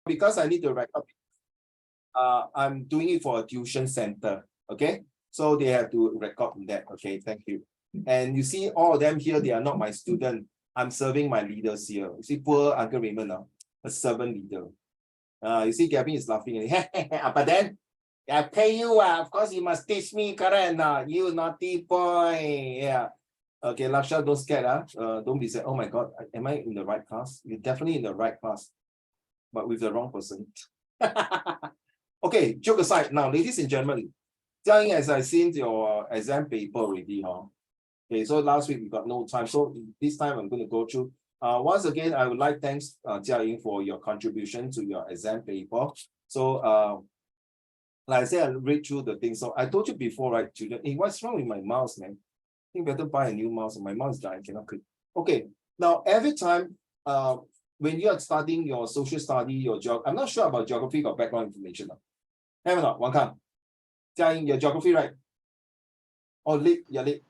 because I need to record, I'm doing it for a tuition center. Okay, so they have to record that. Okay, thank you. And you see, all of them here, they are not my student. I'm serving my leaders here. You see, poor Uncle Raymond, a servant leader. You see, Gavin is laughing. But then, I pay you. Of course, you must teach me, correct? You naughty boy. Yeah. Okay, Laksha, don't scared. Don't be sad. Oh my God, am I in the right class? You're definitely in the right class, but with the wrong person. Okay, joke aside. Now, ladies and gentlemen, Jiaying, as I seen your exam paper already, okay, so last week we got no time. So this time I'm going to go through. Once again, I would like thanks Jiaying for your contribution to your exam paper. So like I said, I read through the thing. So I told you before, right, children, hey, what's wrong with my mouse, man? I think better buy a new mouse. My mouse is dying, cannot click. Okay, now every time when you are studying your social study, your I'm not sure about geography or background information. Have or not, Wang Kang? Jiaying, your geography, right? Or late, you're late.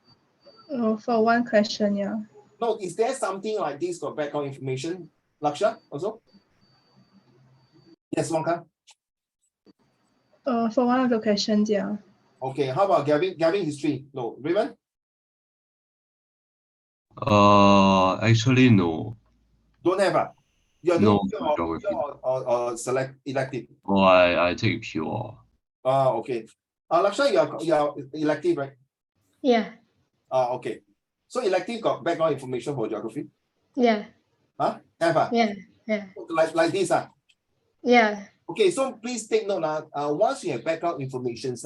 For one question, yeah. No, is there something like this for background information? Laksha, also? Yes, Wang Kang? For one of the questions, yeah. Okay, how about Gavin? Gavin, history? No. Raymond? Actually, no. Don't have. You're No, doing geography. or select elective. Oh, I take pure. Okay. Laksha, you're elective, right? Yeah. Okay. So elective got background information for geography? Yeah. Huh? Have? Yeah. Yeah. Like this, Yeah. Okay, so please take note. Once you have background information,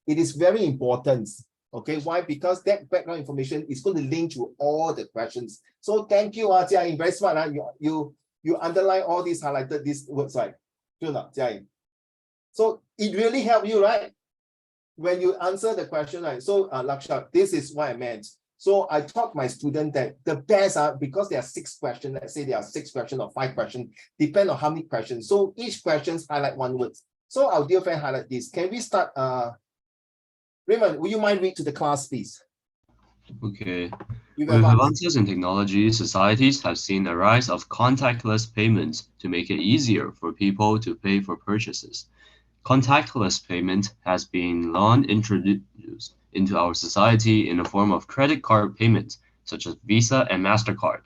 it is very important. Okay, why? Because that background information is going to link to all the questions. So thank you, Jiaying, very smart. You underline all these highlighted these words, right? Jiaying. So it really helped you, right? When you answer the question, right? So Laksha, this is what I meant. So I taught my student that the best are because there are 6 questions. Let's say there are 6 questions or 5 questions, depend on how many questions. So each question highlight one word. So our dear friend highlight this. Can we start? Raymond, will you mind read to the class, please? Okay. With With advance. advances in technology, societies have seen a rise of contactless payments to make it easier for people to pay for purchases. Contactless payment has been long introduced into our society in the form of credit card payments, such as Visa and MasterCard.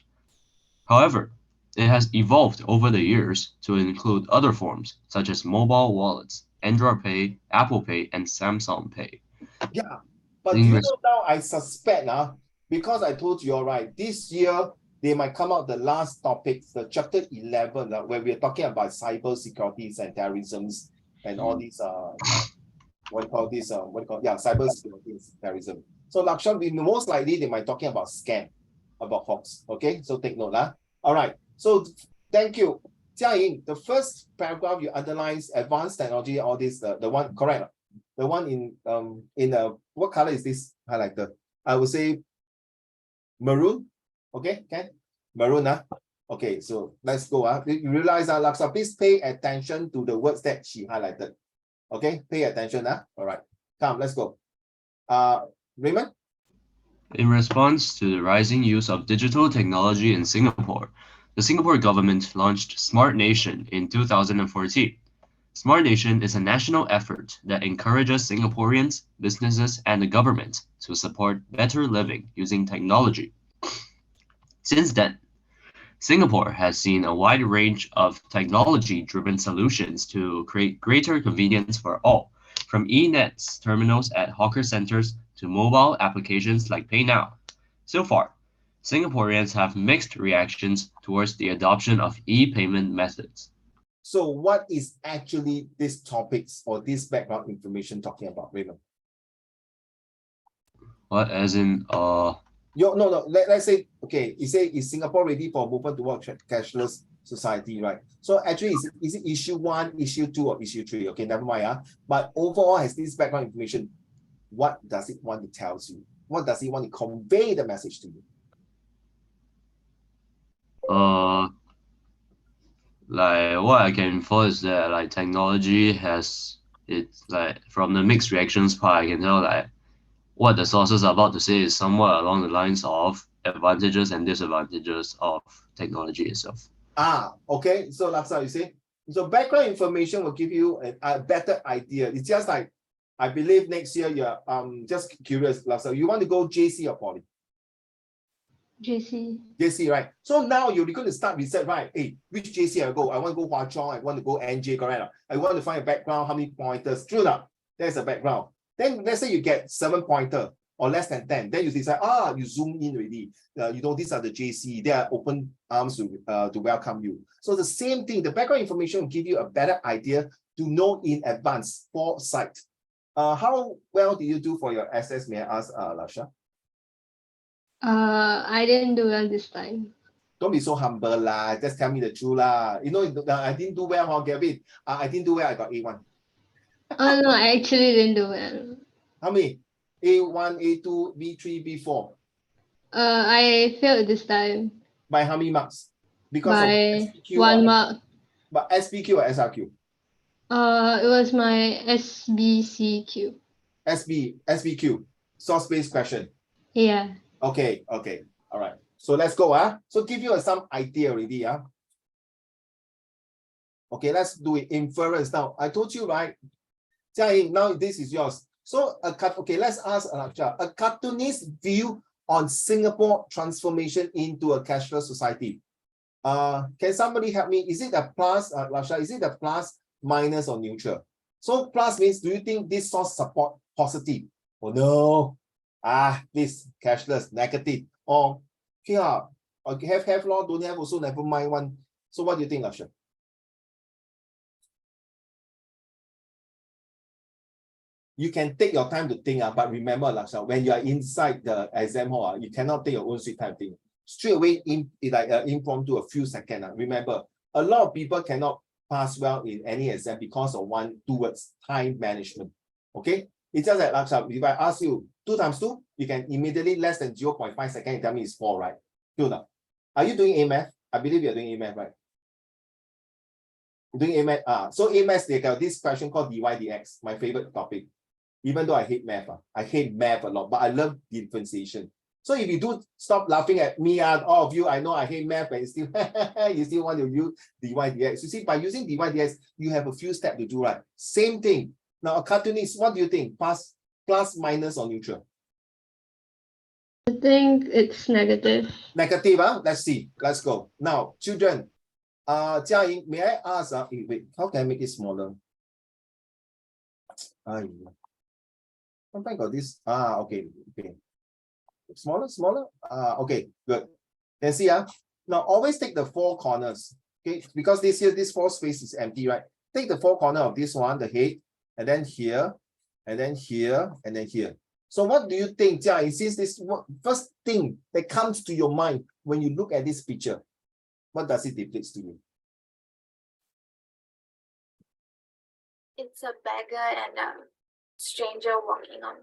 However, it has evolved over the years to include other forms, such as mobile wallets, Android Pay, Apple Pay, and Samsung Pay. Yeah, but do you know now, I suspect because I told you, all right, this year, they might come out the last topics, the chapter 11, where we're talking about cyber securities and terrorisms and all these, cyber security and terrorism. So Lakshan, most likely they might talking about scam, about hoax. Okay, so take note. All right, so thank you. Jiaying, the first paragraph you underline advanced technology, all this, the one, correct? The one in what color is this highlighted? I would say maroon. Okay, Ken? Maroon, Okay, so let's go. You realize, Laksa, please pay attention to the words that she highlighted. Okay, pay attention. All right, come, let's go. Raymond? In response to the rising use of digital technology in Singapore, the Singapore government launched Smart Nation in 2014. Smart Nation is a national effort that encourages Singaporeans, businesses, and the government to support better living using technology. Since then, Singapore has seen a wide range of technology-driven solutions to create greater convenience for all, from e-nets terminals at hawker centers to mobile applications like PayNow. So far, Singaporeans have mixed reactions towards the adoption of e-payment methods. So what is actually this topics or this background information talking about, Raymond? What, as in, No. Let's say, okay, you say, is Singapore ready for movement towards cashless society, right? So actually, is it issue 1, issue 2, or issue 3? Okay, never mind. But overall, has this background information, what does it want to tell you? What does it want to convey the message to you? Like what I can infer is that like technology has it's like from the mixed reactions part I can tell like what the sources are about to say is somewhat along the lines of advantages and disadvantages of technology itself. Okay. So Laksa, you say So background information will give you a better idea. It's just like, I believe next year you're just curious, Lasa, you want to go JC or Poly? JC. JC, right? So now you're going to start research, right? Hey, which JC I go? I want to go Hwa Chong, I want to go NJ, correct? I want to find a background, how many pointers? True enough, there's a background. Then let's say you get 7 pointer or less than 10. Then you decide, you zoom in already. You know, these are the JC, they are open arms to welcome you. So the same thing, the background information will give you a better idea to know in advance, foresight. How well did you do for your SS, may I ask, Lasha? I didn't do well this time. Don't be so humble lah. Just tell me the truth lah. You know, I didn't do well, Gavin. I didn't do well. I got A1. Oh no, I actually didn't do well. How many? A1, A2, B3, B4. I failed this time By how many marks? Because by of SPQ 1 mark. But SPQ or SRQ? It was my SBCQ. SBQ. Source-based question. Yeah. Okay. All right. So let's go. So give you some idea already. Okay, let's do it. Inference now. I told you, right? Jia Ying, now this is yours. So okay, let's ask a cartoonist view on Singapore transformation into a cashless society. Can somebody help me? Is it a plus, Lasha? Is it a plus, minus, or neutral? So plus means, do you think this source support positive? Oh no. This cashless, negative. Or okay, have law, don't have also, never mind one. So what do you think, Lasha? You can take your time to think, but remember, Lasha, when you are inside the exam hall, you cannot take your own sweet time thing. Straight away, impromptu, a few seconds. Remember, a lot of people cannot pass well in any exam because of 2 words, time management. Okay? It's just like, Lasha, if I ask you 2 times 2, you can immediately less than 0.5 seconds tell me it's 4, right? True now. Are you doing A-math? I believe you're doing A-math, right? You're doing A-math. So A-math, they got this question called dy dx, my favorite topic. Even though I hate math, I hate math a lot, but I love differentiation. So if you do stop laughing at me, all of you, I know I hate math, but you still want to use dy dx. You see, by using dy dx, you have a few steps to do, right? Same thing. Now, a cartoonist, what do you think? Plus, minus, or neutral? I think it's negative. Negative, let's see. Let's go. Now, children, Jia Ying, may I ask, wait, how can I make it smaller? Sometimes got this. Okay. Smaller. Okay, good. Then see, now always take the 4 corners. Okay, because this 4 space is empty, right? Take the 4 corner of this one, the head, and then here, and then here, and then here. So what do you think, Jia Ying, since this first thing that comes to your mind when you look at this picture, what does it depict to you? It's a beggar and a stranger walking on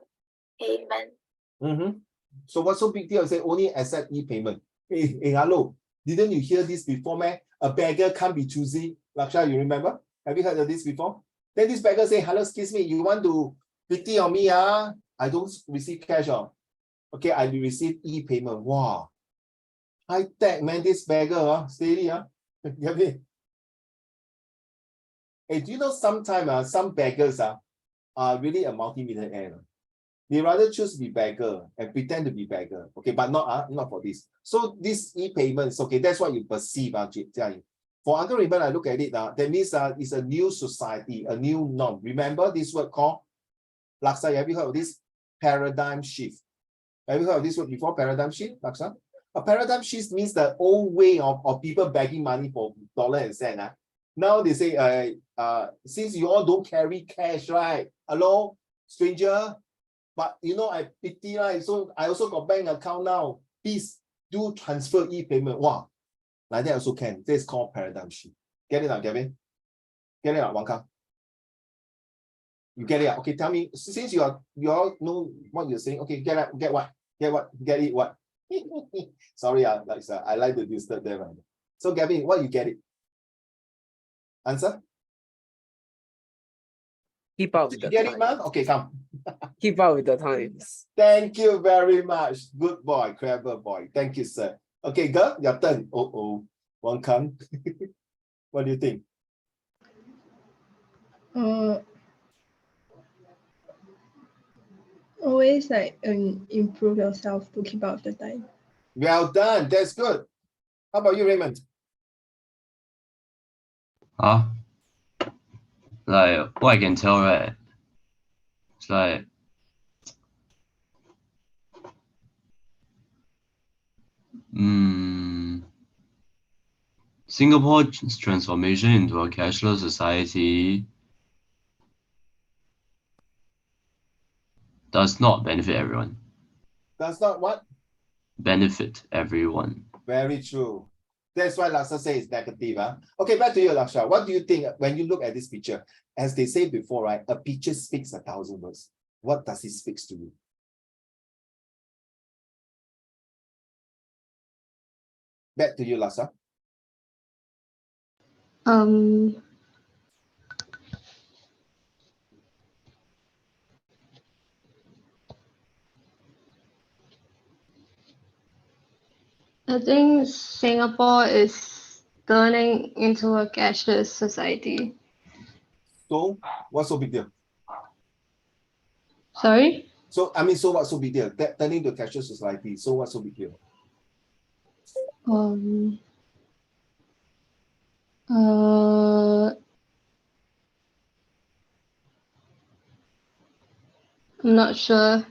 pavement. So what's so big deal? Say only accept e-payment. Hey, hello. Didn't you hear this before, man? A beggar can't be choosy. Laksha, you remember? Have you heard of this before? Then this beggar say, hello, excuse me, you want to pity on me? I don't receive cash. Okay, I will receive e-payment. Wow. High tech, man, this beggar, steady. Hey, do you know sometimes some beggars are really a multi-millionaire? They rather choose to be beggar and pretend to be beggar. Okay, but not for this. So this e-payments, okay, that's what you perceive, Jia Ying. For Uncle Raymond, I look at it now. That means it's a new society, a new norm. Remember this word called Laksa? Have you heard of this? Paradigm shift. Have you heard of this word before? Paradigm shift, Laksa? A paradigm shift means the old way of people begging money for dollar and cent. Now they say, since you all don't carry cash, right? Hello, stranger. But you know, I pity, right? So I also got bank account now. Please do transfer e-payment. Wow. Like that also can. This is called paradigm shift. Get it out, Gavin? Get it out, Wangka? You get it out. Okay, tell me, since you all know what you're saying, okay, get what? Get it what? Sorry, I like to disturb them. Right? So Gavin, what you get it? Answer? Keep up with Did the you get it, man? Okay, come. Keep up with the times. Thank you very much. Good boy, clever boy. Thank you, sir. Okay, girl, your turn. One come. What do you think? Always like improve yourself to keep up with the time. Well done. That's good. How about you, Raymond? Like what I can tell, right? It's like Singapore's transformation into a cashless society does not benefit everyone. Does not what? Benefit everyone. Very true. That's why Laksa says it's negative. Huh? Okay, back to you, Laksha. What do you think when you look at this picture? As they say before, right? A picture speaks 1,000 words. What does it speak to you? Back to you, Laksa. I think Singapore is turning into a cashless society. So, what's so big deal? Sorry? So, so what's so big deal? Turning to a cashless society. So, what's so big deal? I'm not sure.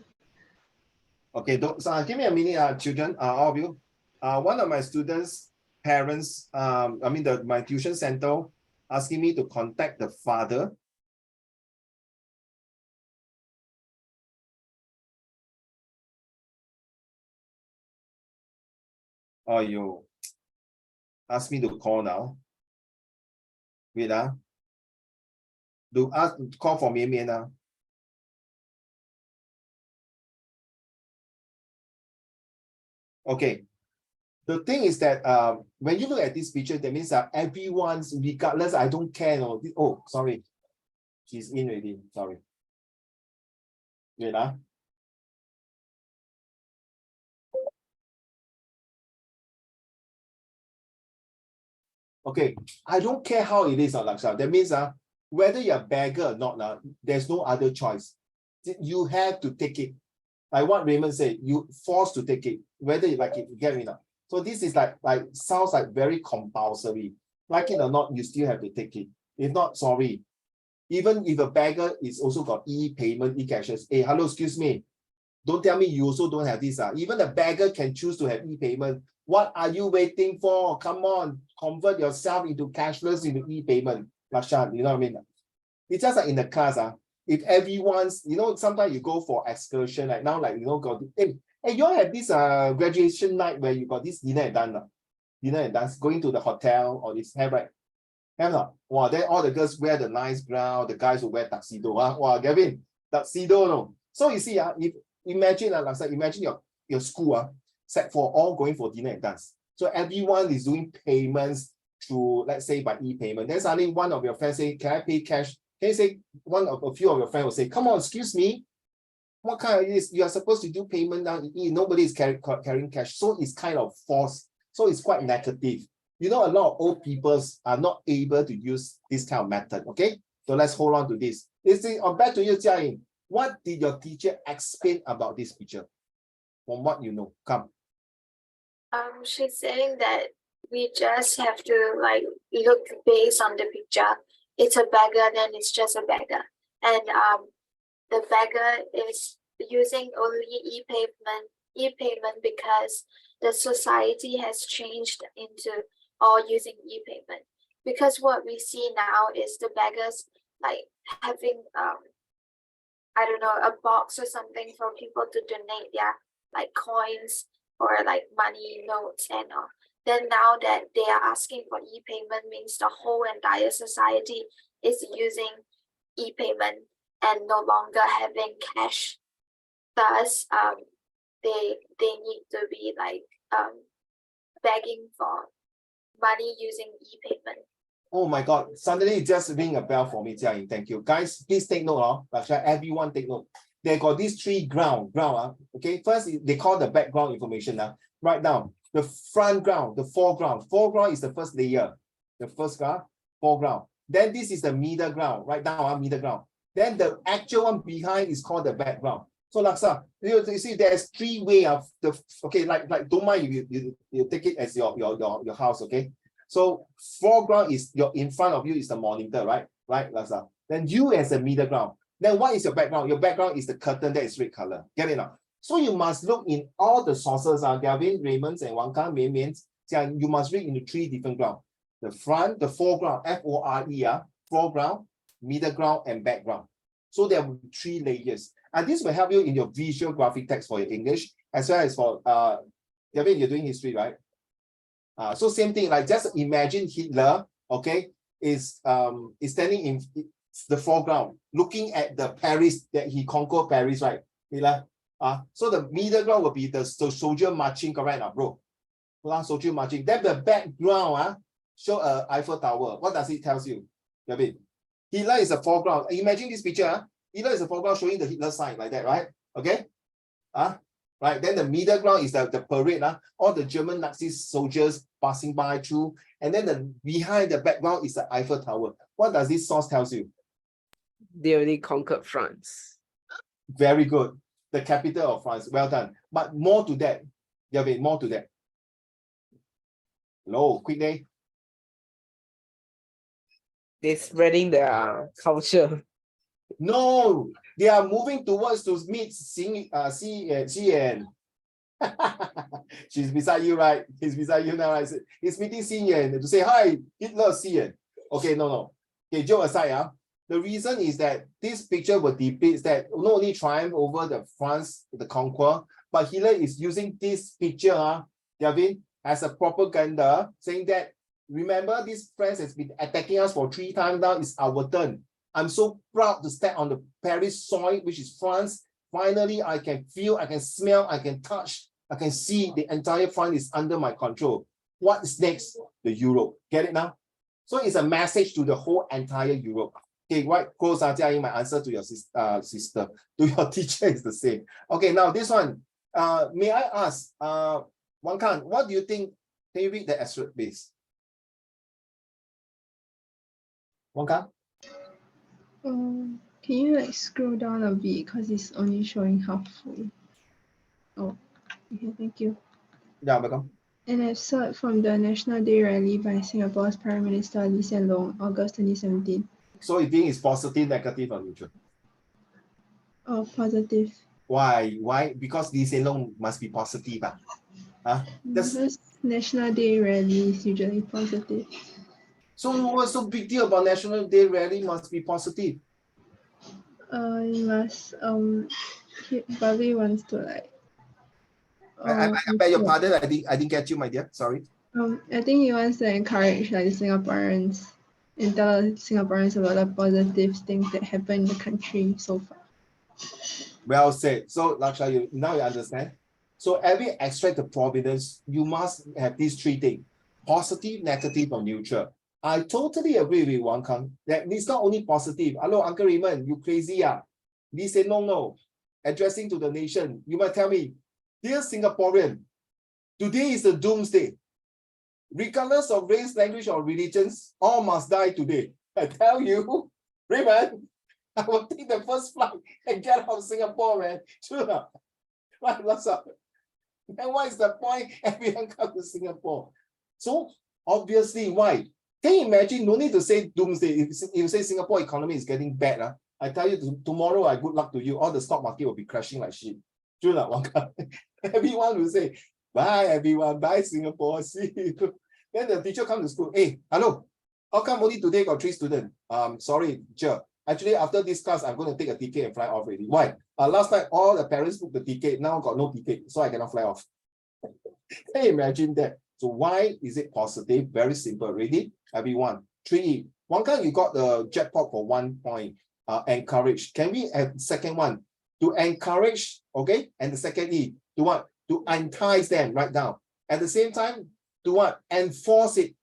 Okay, give me a minute, children, all of you. One of my students' parents, my tuition center, asking me to contact the father. Oh, you ask me to call now. Wait, do ask call for me now. Okay. The thing is that when you look at this picture, that means that everyone's regardless. I don't care. No. Oh, sorry. She's in already. Sorry. Wait, Okay, I don't care how it is, Laksha. That means whether you're a beggar or not, there's no other choice. You have to take it. Like what Raymond said, you forced to take it, whether you like it, you get it or not. So this is like sounds like very compulsory. Like it or not, you still have to take it. If not, sorry. Even if a beggar is also got e-payment, e-cashes. Hey, hello, excuse me. Don't tell me you also don't have this. Even a beggar can choose to have e-payment. What are you waiting for? Come on, convert yourself into cashless, into e-payment. Lakshan, you know what I mean? It's just like in the class, if everyone's, sometimes you go for excursion, like now, got, hey, you all have this graduation night where you got this dinner and dance, dinner and dance, going to the hotel or this, have right? Have not? Wow, then all the girls wear the nice gown, the guys will wear tuxedo. Wow, Gavin, tuxedo, no. So you see, if imagine, imagine your school, Sec4, all going for dinner and dance. So everyone is doing payments through, let's say, by e-payment. Then suddenly one of your friends say, can I pay cash? Can you say, a few of your friends will say, come on, excuse me. What kind of this? You are supposed to do payment now. Nobody is carrying cash. So it's kind of forced. So it's quite negative. A lot of old people are not able to use this kind of method. Okay, so let's hold on to this. Back to you, Jia-Ying. What did your teacher explain about this picture? From what you know, come. She's saying that we just have to look based on the picture. It's a beggar, then it's just a beggar, and the beggar is using only e-payment because the society has changed into all using e-payment. Because what we see now is the beggars having I don't know, a box or something for people to donate their coins or money notes and all. Then now that they are asking for e-payment means the whole entire society is using e-payment and no longer having cash. Thus, they need to be begging for money using e-payment. Oh my God, suddenly it just ring a bell for me, Jia-Ying. Thank you. Guys, please take note, everyone take note. They got these three ground, okay? First, they call the background information. Right now, the front ground, the foreground. Foreground is the first layer. The first foreground. Then this is the middle ground, right now, middle ground. Then the actual one behind is called the background. So Laksa, you see there's three way of the, okay, like don't mind if you take it as your house, okay? So foreground is in front of you is the monitor, right? Right, Laksa. Then you as the middle ground. Then what is your background? Your background is the curtain that is red color. Get it now? So you must look in all the sources, Gavin, Raymond, and Wang Kang, you must read into three different ground. The front, the foreground, F-O-R-E, foreground, middle ground, and background. So there will be three layers. And this will help you in your visual graphic text for your English, as well as for, Gavin, you're doing history, right? So same thing, like just imagine Hitler, okay, is standing in the foreground, looking at the Paris, that he conquered Paris, right? So the middle ground will be the soldier marching, correct, bro? Soldier marching. Then the background show a Eiffel Tower. What does it tell you? Hitler is the foreground. Imagine this picture. Hitler is the foreground showing the Hitler sign like that, right? Okay. Right. Then the middle ground is the parade. All the German Nazi soldiers passing by through. And then the behind the background is the Eiffel Tower. What does this source tell you? They already conquered France. Very good. The capital of France. Well done. But more to that. More to that. No, quick day. They're spreading their culture. No, they are moving towards to meet Xian. She's beside you, right? He's beside you now, right? He's meeting Xian to say, hi, Hitler, Xian. Okay, no. Okay, joke aside, the reason is that this picture will depict that not only triumph over the France, the conqueror, but Hitler is using this picture, Gavin, as a propaganda, saying that, remember, this France has been attacking us for 3 times now, it's our turn. I'm so proud to step on the Paris soil, which is France. Finally, I can feel, I can smell, I can touch, I can see the entire France is under my control. What is next? The Europe. Get it now? So it's a message to the whole entire Europe. Okay, right, close, Jia, my answer to your sister, to your teacher is the same. Okay, now this one, may I ask, Wang Kang, what do you think? Can you read the asterisk, please? Wang Kang? Can you like scroll down a bit because it's only showing half full. Oh, okay, thank you. Yeah, welcome. An excerpt from the National Day Rally by Singapore's Prime Minister Lee Hsien Loong, August 2017. So you think it's positive, negative, or neutral? Oh, positive. Why? Why? Because Lee Hsien Loong must be positive. Because National Day Rally is usually positive. So what's so big deal about National Day Rally must be positive? You must he probably wants to like. I beg your pardon. I didn't get you, my dear. Sorry. I think he wants to encourage like Singaporeans and tell Singaporeans about the positive things that happen in the country so far. Well said. So Laksha, now you understand. So every extract of providence, you must have these 3 things: positive, negative, or neutral. I totally agree with Wang Kang that it's not only positive. Hello, Uncle Raymond, you crazy? Lee said no. Addressing to the nation, you might tell me, dear Singaporean, today is the doomsday. Regardless of race, language, or religions, all must die today. I tell you, Raymond, I will take the first flight and get out of Singapore, man. Sure. Right, what's up? And what is the point? Everyone come to Singapore. So obviously, why? Can you imagine? No need to say doomsday. If you say Singapore economy is getting bad, I tell you tomorrow, good luck to you. All the stock market will be crashing like shit. True, everyone will say, bye everyone, bye Singapore, see you. Then the teacher comes to school, hey, hello, how come only today got 3 students? Sorry, teacher. Actually, after this class, I'm going to take a ticket and fly off already. Why? Last night, all the parents booked the ticket. Now got no ticket, so I cannot fly off. Can you imagine that? So why is it positive? Very simple. Ready? Everyone. 3. Wang Kang, you got the jackpot for 1 point. Encourage. Can we have the second one? To encourage, okay? And the second E, to what? To entice them right now. At the same time, to what? Enforce it.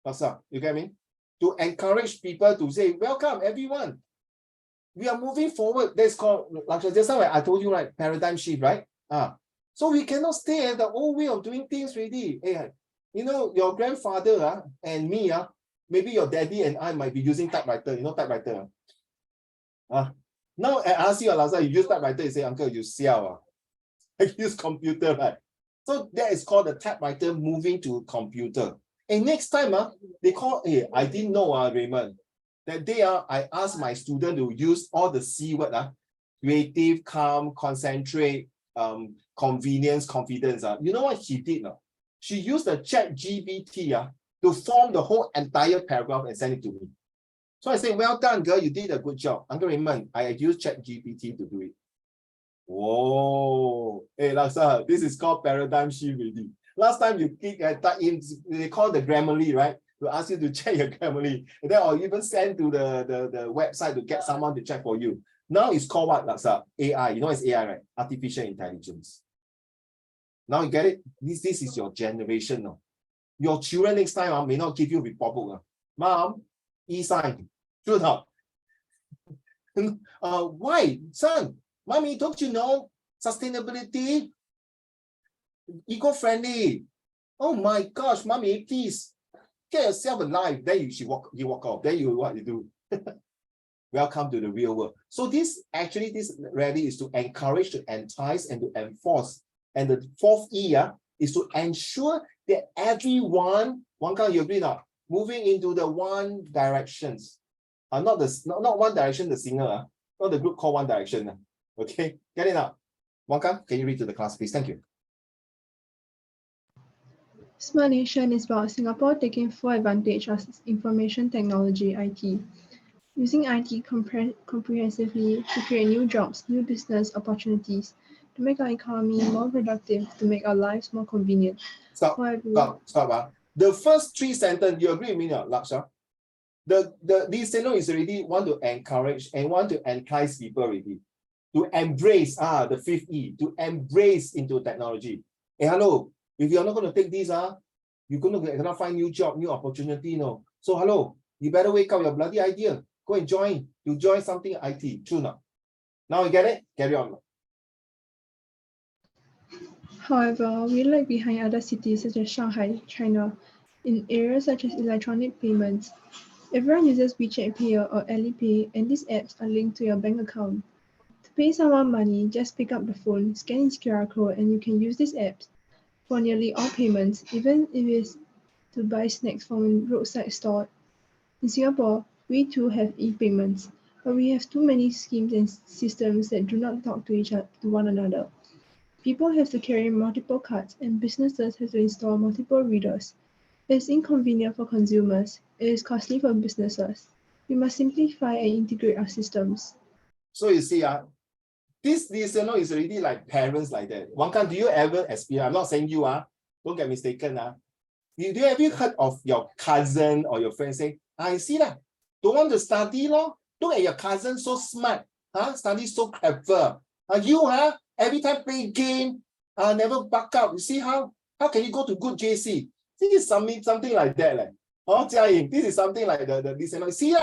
What's up? You get me? To encourage people to say, welcome everyone. We are moving forward. That's called, just now I told you, right? Paradigm shift, right? So we cannot stay at the old way of doing things already. Hey, you know, your grandfather and me, maybe your daddy and I might be using typewriter. You know typewriter? Now I ask you, Alasa, you use typewriter, you say, uncle, you siao. I use computer, right? So that is called the typewriter moving to computer. And next time, they call, hey, I didn't know, Raymond, that day I asked my student to use all the C word, creative, calm, concentrate, convenience, confidence. You know what she did? She used the ChatGPT to form the whole entire paragraph and send it to me. So I say, well done, girl, you did a good job. Uncle Raymond, I used ChatGPT to do it. Whoa, hey, Laksa, this is called paradigm shift already. Last time you click and type in, they call the Grammarly, right? To ask you to check your Grammarly, and then or even send to the website to get someone to check for you. Now it's called what, Laksa? AI. You know it's AI, right? Artificial intelligence. Now you get it? This is your generation now. Your children next time may not give you report book. Mom, e-sign. True not? Why? Son, mommy, don't you know sustainability? Eco-friendly. Oh my gosh, mommy, please get yourself a life. Then you walk off. Then what you do? Welcome to the real world. So this rally is to encourage, to entice, and to enforce. And the fourth E is to ensure that everyone, you agree now, moving into the one directions. Not One Direction, the singer, not the group called One Direction. Okay, get it now. Wangka, can you read to the class, please? Thank you. Smart Nation is about Singapore taking full advantage of information technology, IT. Using IT comprehensively to create new jobs, new business opportunities, to make our economy more productive, to make our lives more convenient. Stop. The first three sentences, you agree with me now, Laksha? This sentence is already want to encourage and want to entice people already. To embrace, the fifth E, to embrace into technology. Hey, hello, if you're not going to take this, you're going to cannot find new job, new opportunity, no. So hello, you better wake up your bloody idea. Go and join. You join something IT. True now. Now you get it? Carry on. However, we lag behind other cities such as Shanghai, China, in areas such as electronic payments. Everyone uses WeChat Pay or Alipay, and these apps are linked to your bank account. To pay someone money, just pick up the phone, scan its QR code, and you can use these apps for nearly all payments, even if it's to buy snacks from a roadside store. In Singapore, we too have e-payments, but we have too many schemes and systems that do not talk to one another. People have to carry multiple cards, and businesses have to install multiple readers. It is inconvenient for consumers. It is costly for businesses. We must simplify and integrate our systems. So you see, this is already like parents like that. Wangka, do you ever experience? I'm not saying you don't get mistaken. Do you ever heard of your cousin or your friend saying, I see that, don't want to study, look at your cousin so smart, study so clever. You every time play game, never back up. You see how can you go to good JC? This is something like that. This is something like the see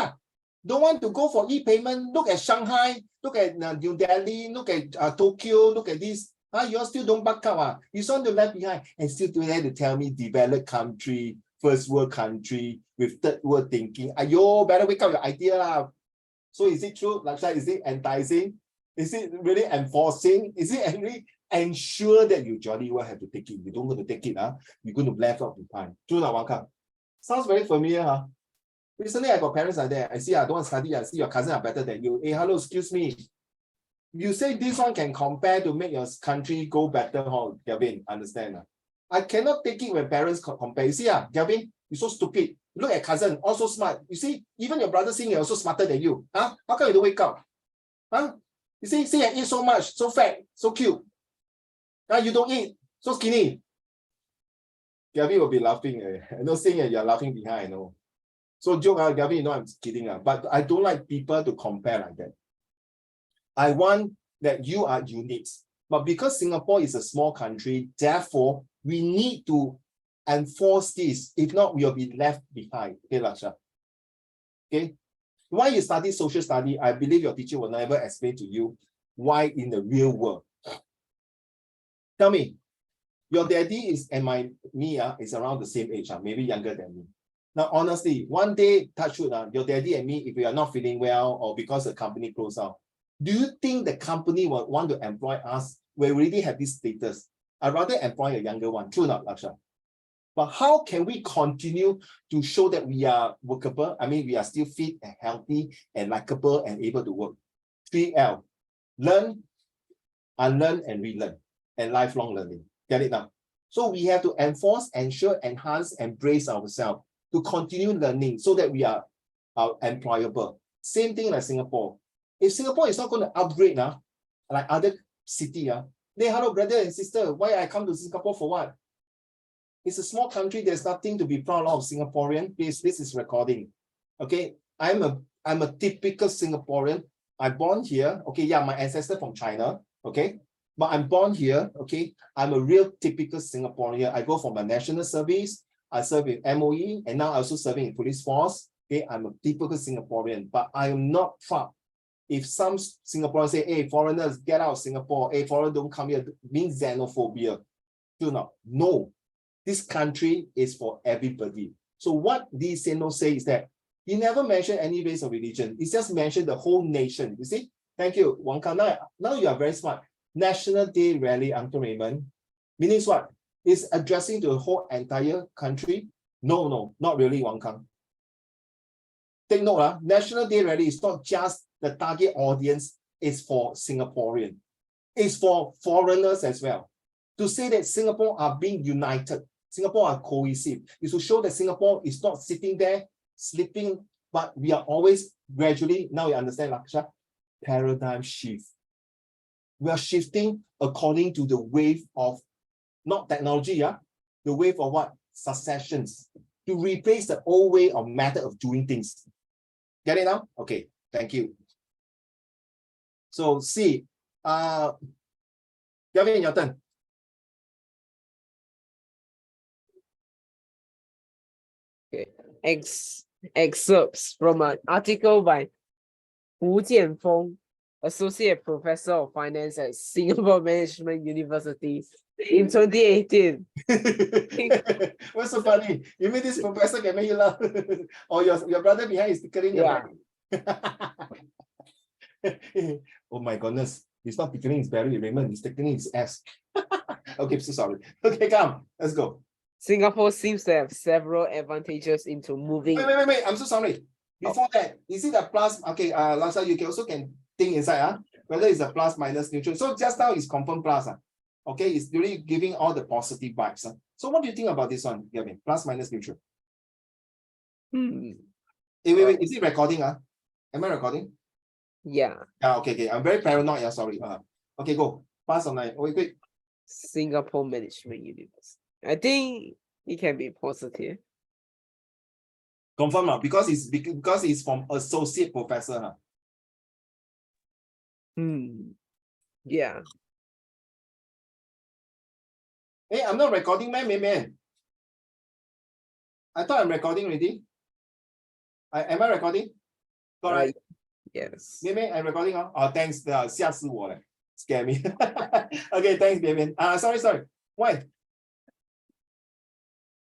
don't want to go for e-payment. Look at Shanghai, look at New Delhi, look at Tokyo, look at this. You all still don't back up. You still want to left behind and still to tell me developed country, first world country with third world thinking. Ayo, better wake up your idea. So is it true, Laksha? Is it enticing? Is it really enforcing? Is it really ensure that you jolly well have to take it? You don't want to take it, you're going to left out behind. True, Wangka? Sounds very familiar, Recently, I got parents like that. I see, I don't want to study. I see your cousin are better than you. Hey, hello, excuse me. You say this one can compare to make your country go better, Gavin, understand? I cannot take it when parents compare. You see, Gavin, you're so stupid. Look at cousin, also smart. You see, even your brother saying you're also smarter than you. How come you don't wake up? You see, I eat so much, so fat, so cute. You don't eat, so skinny. Gavin will be laughing. I know saying you're laughing behind, I know. So joke, Gavin, you know I'm kidding. But I don't like people to compare like that. I want that you are unique. But because Singapore is a small country, therefore, we need to enforce this. If not, we'll be left behind. Okay, Laksha? Okay? Why you study social study, I believe your teacher will never explain to you why in the real world. Tell me, your daddy is and me is around the same age, maybe younger than me. Now, honestly, one day, touch wood, your daddy and me, if we are not feeling well or because the company closed down, do you think the company will want to employ us when we already have this status? I'd rather employ a younger one. True or not, Laksha? But how can we continue to show that we are workable? I mean, we are still fit and healthy and likable and able to work. 3L, learn, unlearn, and relearn, and lifelong learning. Get it now? So we have to enforce, ensure, enhance, embrace ourselves to continue learning so that we are employable. Same thing like Singapore. If Singapore is not going to upgrade now, like other city, then hello, brother and sister, why I come to Singapore for what? It's a small country. There's nothing to be proud of. Singaporean, please, this is recording. Okay, I'm a typical Singaporean. I'm born here. Okay, yeah, my ancestor from China. Okay, but I'm born here. Okay, I'm a real typical Singaporean. I go for my national service. I serve in MOE, and now I'm also serving in police force. Okay, I'm a typical Singaporean, but I am not proud. If some Singaporeans say, hey, foreigners, get out of Singapore. Hey, foreigners don't come here, means xenophobia. Do not. No. This country is for everybody. So what these Seno say is that he never mentioned any race or religion. He just mentioned the whole nation. You see? Thank you, Wang Kang. Now you are very smart. National Day Rally, Uncle Raymond. Meaning what? Is addressing to the whole entire country? No, not really, Wang Kang. Take note, National Day Rally is not just the target audience, is for Singaporean. It's for foreigners as well. To say that Singapore are being united, Singapore are cohesive, is to show that Singapore is not sitting there sleeping, but we are always gradually, now you understand, Laksha, paradigm shift. We are shifting according to the wave of, not technology, the wave of what? Successions, to replace the old way or method of doing things. Get it now? Okay, thank you. So C, Gavin, your turn. Okay. Excerpts from an article by Hu Jianfeng, Associate Professor of Finance at Singapore Management University in 2018. What's so funny? You mean this professor can make you laugh? Or your brother behind is tickling your back? Oh my goodness. He's not tickling his belly, Raymond. He's tickling his ass. Okay, so sorry. Okay, come. Let's go. Singapore seems to have several advantages into moving. Wait. I'm so sorry. Before that, is it a plus? Okay, Lasa, you can think inside, whether it's a plus, minus, neutral. So just now it's confirmed plus. Okay, it's really giving all the positive vibes. So what do you think about this one, Gavin? Plus, minus, neutral. Hey, wait. Is it recording? Am I recording? Yeah. Okay. I'm very paranoid. Sorry. Okay, go. Pass on line. Wait. Singapore Management University. I think it can be positive. Confirm because it's from associate professor. Yeah. Hey, I'm not recording, man. I thought I'm recording already. Am I recording? All right. Yes. Man, I'm recording. Oh, thanks. 吓死我了. Scare me. Okay, thanks, David. Sorry. Why?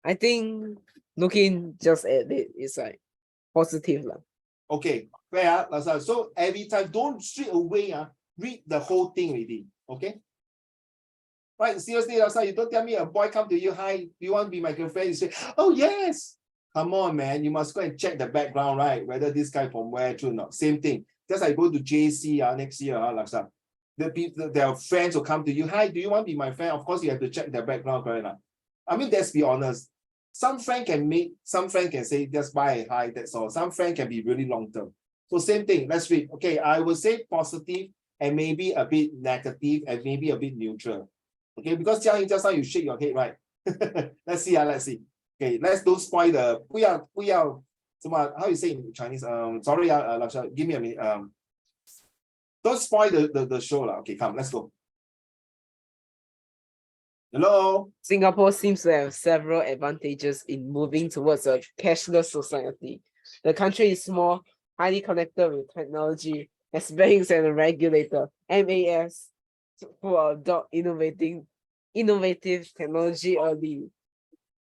I think looking just at it is like positive. Okay, fair. So every time, don't straight away read the whole thing already. Okay? Right, seriously, you don't tell me a boy come to you, hi, do you want to be my girlfriend? You say, oh yes. Come on, man. You must go and check the background, right? Whether this guy from where, true or not. Same thing. Just like go to JC next year, Laksa. Their friends will come to you, hi, do you want to be my friend? Of course, you have to check their background, correct? I mean, let's be honest. Some friend can say just buy hi, that's all. Some friend can be really long term. So same thing, let's read. Okay, I will say positive and maybe a bit negative and maybe a bit neutral. Okay, because just now you shake your head, right? Let's see. Okay, let's don't spoil the 不要 how you say in Chinese? Sorry, Laksha, give me a minute. Don't spoil the show. Okay, come, let's go. Hello. Singapore seems to have several advantages in moving towards a cashless society. The country is small, highly connected with technology, as banks and a regulator, MAS, who are adopt innovative technology early.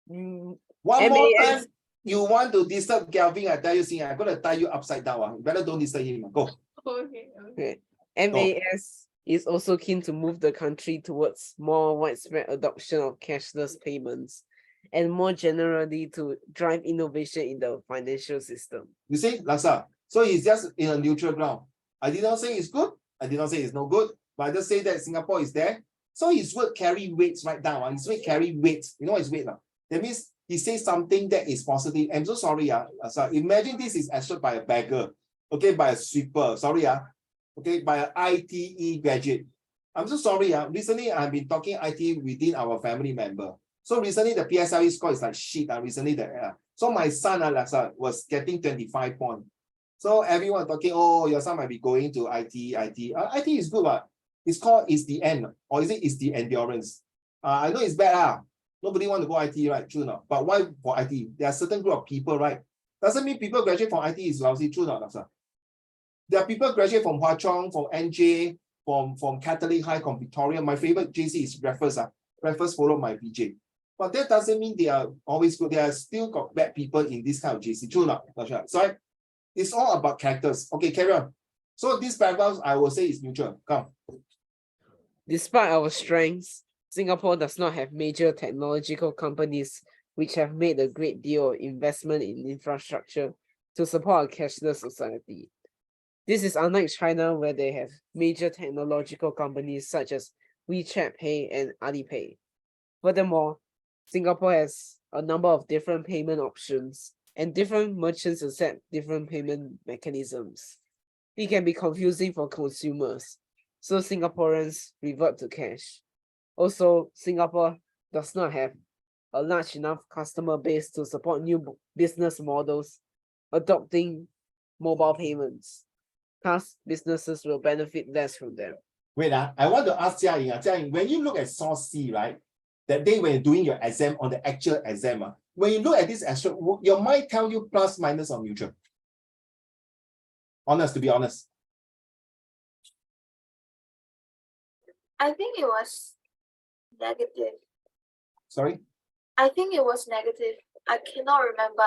One more time. you want to disturb Kelvin, I tell you, see, I'm going to tie you upside down. You better don't disturb him. Go. Okay. MAS is also keen to move the country towards more widespread adoption of cashless payments and more generally to drive innovation in the financial system. You see, Laksa, so he's just in a neutral ground. I did not say it's good. I did not say it's no good, but I just say that Singapore is there. So his word carry weights right down. His word carry weights. You know what is weight now? That means he says something that is positive. I'm so sorry, Laksa. Imagine this is actually by a beggar, okay, by a sweeper. Sorry, okay, by an ITE graduate. I'm so sorry. Recently, I've been talking IT within our family member. So recently, the PSLE score is like shit. Recently, so my son, Laksa, was getting 25 points. So everyone talking, oh, your son might be going to IT. IT is good, but it's called is the end, or is it is the endurance? I know it's bad. Nobody want to go IT, right? True not. But why for IT? There are certain group of people, right? Doesn't mean people graduate from IT is lousy. True not, Laksa? There are people graduate from Hwa Chong, from NJ, from Catholic High, from Victoria. My favorite JC is Raffles. Raffles followed my PJ. But that doesn't mean they are always good. There are still got bad people in this kind of JC. True not? Sorry. It's all about characters. Okay, carry on. So these paragraphs, I will say is neutral. Come. Despite our strengths, Singapore does not have major technological companies which have made a great deal of investment in infrastructure to support a cashless society. This is unlike China, where they have major technological companies such as WeChat Pay and Alipay. Furthermore, Singapore has a number of different payment options, and different merchants accept different payment mechanisms. It can be confusing for consumers, so Singaporeans revert to cash. Also, Singapore does not have a large enough customer base to support new business models adopting mobile payments. Thus, businesses will benefit less from them. Wait, I want to ask Jia Ying, when you look at source C, right? That day when you're doing your exam on the actual exam, when you look at this extra, your mind tell you plus, minus, or neutral. Honest, to be honest. I think it was negative. Sorry? I think it was negative. I cannot remember.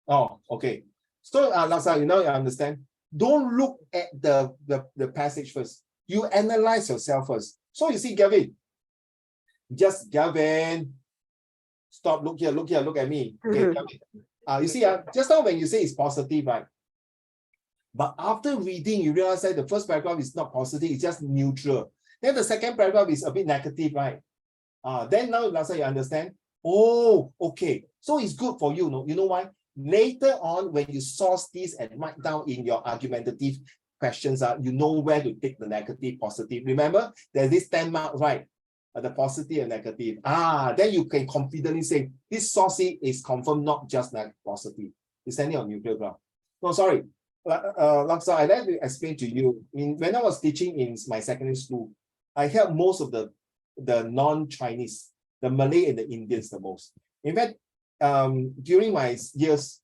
Oh, okay. So, Laksa, you know, you understand. Don't look at the passage first. You analyze yourself first. So you see, Gavin. Just Gavin. Stop, look here, look at me. Okay, Gavin. You see, just now when you say it's positive, right? But after reading, you realize that the first paragraph is not positive, it's just neutral. Then the second paragraph is a bit negative, right? Then now, Laksa, you understand? Oh, okay. So it's good for you, no? You know why? Later on, when you source this and write down in your argumentative questions, you know where to take the negative, positive. Remember, there's this 10 marks, right? The positive and negative. Then you can confidently say, this source is confirmed not just positive. It's standing on neutral ground. No, sorry. Laksa, I'd like to explain to you. When I was teaching in my secondary school, I helped most of the non-Chinese, the Malay and the Indians the most. In fact, during my years,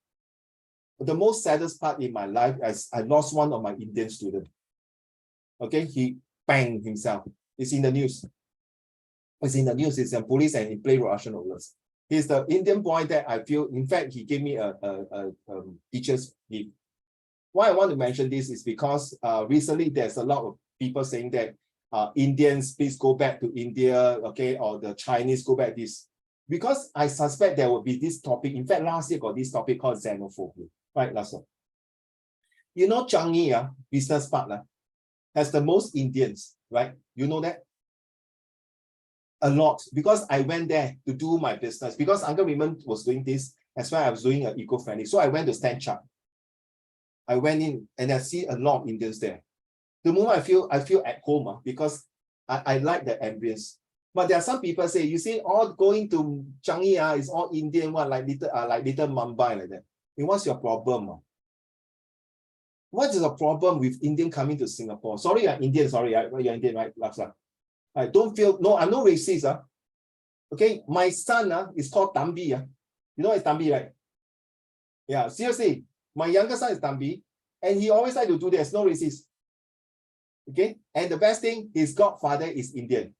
the most saddest part in my life is I lost one of my Indian students. Okay, he banged himself. It's in the news. It's in the news. It's in police and he played Russian roulette. He's the Indian boy that I feel. In fact, he gave me a teacher's gift. Why I want to mention this is because recently there's a lot of people saying that Indians, please go back to India, okay, or the Chinese go back this. Because I suspect there will be this topic. In fact, last year got this topic called xenophobia. Right, last one. You know, Changi, business partner, has the most Indians, right? You know that? A lot. Because I went there to do my business. Because Uncle Raymond was doing this, that's why I was doing an eco-friendly. So I went to Stand Chart. I went in and I see a lot of Indians there. The moment I feel at home because I like the ambience. But there are some people say, you see, all going to Changi is all Indian one, like little Mumbai like that. And what's your problem? What is the problem with Indian coming to Singapore? Sorry, you're Indian, sorry, you're Indian, right, Laksa? I don't feel, no, I'm no racist. Okay, my son is called Tambi. You know it's Tambi, right? Yeah, seriously, my younger son is Tambi, and he always like to do this, no racist. Okay, and the best thing, his godfather is Indian.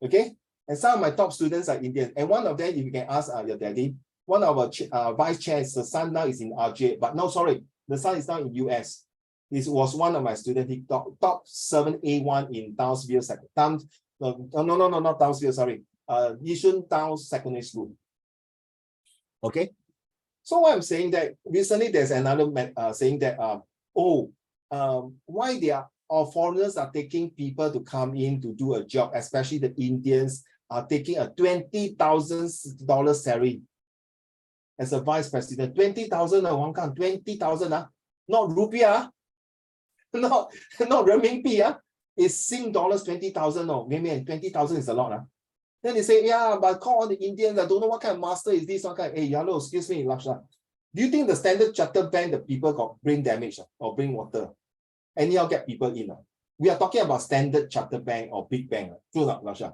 Okay, and some of my top students are Indian, and one of them, if you can ask your daddy, one of our vice chairs, the son now is in RJ, but no, sorry, the son is now in US. This was one of my students. He top 7A1 in Townsville, not Townsville, sorry, Yishun Town Secondary School. Okay, so what I'm saying that recently there's another saying that why they are or foreigners are taking people to come in to do a job, especially the Indians are taking a $20,000 salary as a vice president. 20,000 20,000 not rupiah, not renminbi, it's Sing dollars 20,000. No, maybe 20,000 is a lot. Then they say, yeah, but call all the Indians. I don't know what kind of master is this. What kind? Hey, hello, excuse me, Laksha. Do you think the Standard Chartered Bank, the people got brain damage or brain water? Anyhow, get people in. We are talking about Standard Chartered Bank or big bank. True not, Laksha?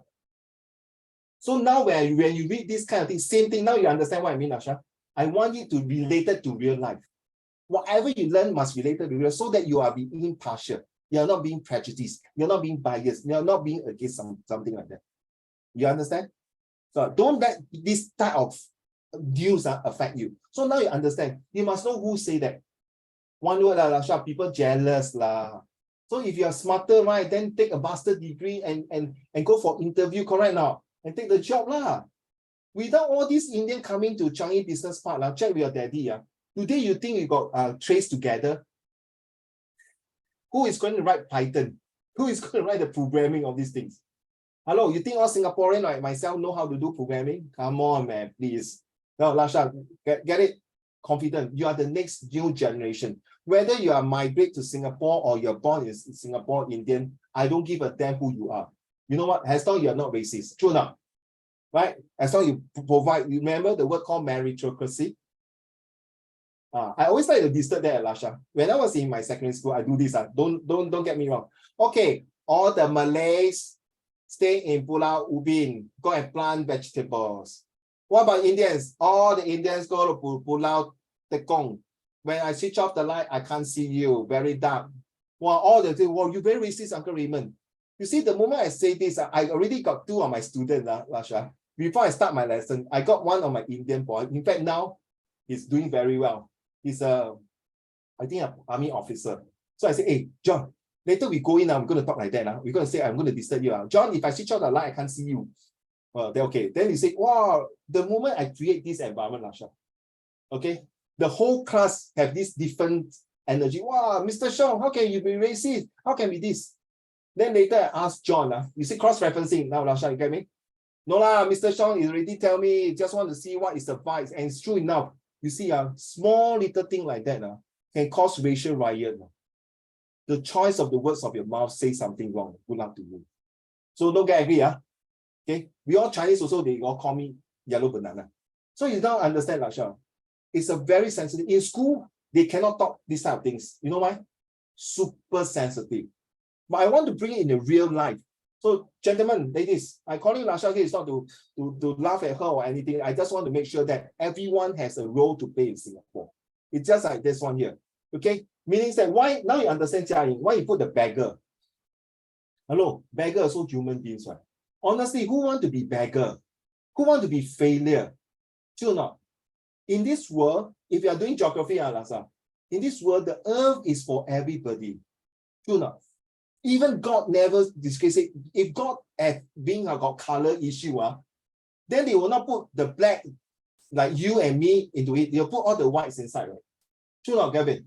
So now when you read this kind of thing, same thing. Now you understand what I mean, Laksha. I want you to relate it to real life. Whatever you learn must relate to real life so that you are being impartial. You're not being prejudiced. You're not being biased. You're not being against something like that. You understand? So don't let this type of views affect you. So now you understand. You must know who say that. One word, Laksha, people jealous lah. So if you are smarter, right, then take a master degree and go for interview, correct now, and take the job lah. Without all these Indian coming to Changi Business Park, check with your daddy. Today you think you got trace together? Who is going to write Python? Who is going to write the programming of these things? Hello, you think all Singaporean like myself know how to do programming? Come on, man, please. No, Laksha, get it? Confident. You are the next new generation. Whether you are migrate to Singapore or you're born in Singapore, Indian, I don't give a damn who you are. You know what? As long as you're not racist. True enough. Right? As long as you provide, you remember the word called meritocracy? I always like to disturb that, Laksha. When I was in my secondary school, I do this. Don't get me wrong. Okay, all the Malays stay in Pulau Ubin, go and plant vegetables. What about Indians? All the Indians go to Pulau Tekong. When I switch off the light, I can't see you. Very dark. Well, all the things. Well, you're very racist, Uncle Raymond. You see, the moment I say this, I already got two of my students, Laksha. Before I start my lesson, I got one of my Indian boy. In fact, now he's doing very well. He's I think an army officer. So I say, hey, John, later we go in, I'm going to talk like that. We're going to say, I'm going to disturb you. John, if I switch off the light, I can't see you. Then okay. Then you say, wow, the moment I create this environment, Laksha, okay, the whole class have this different energy. Wow, Mr. Shong, how can you be racist? How can be this? Then later I ask John, you see cross-referencing now, Laksha, you get me? No lah, Mr. Shong is already tell me, just want to see what is the vibes. And it's true enough. You see, small little thing like that can cause racial riot. The choice of the words of your mouth say something wrong. Good luck to you. So don't get angry, okay? We all Chinese also, they all call me yellow banana. So you don't understand, Laksha. It's a very sensitive. In school, they cannot talk these type of things. You know why? Super sensitive. But I want to bring it in the real life. So, gentlemen, ladies, I call you Laksha here. It's not to laugh at her or anything. I just want to make sure that everyone has a role to play in Singapore. It's just like this one here. Okay? Meaning that why now you understand, Jia Ying, why you put the beggar? Hello, beggar are also human beings, right? Honestly, who want to be beggar? Who want to be failure? True not? In this world, if you are doing geography, Laksha, in this world, the earth is for everybody. True not? Even God never discuss it. If God being got color issue, then they will not put the black like you and me into it. They'll put all the whites inside, right? True not, Gavin?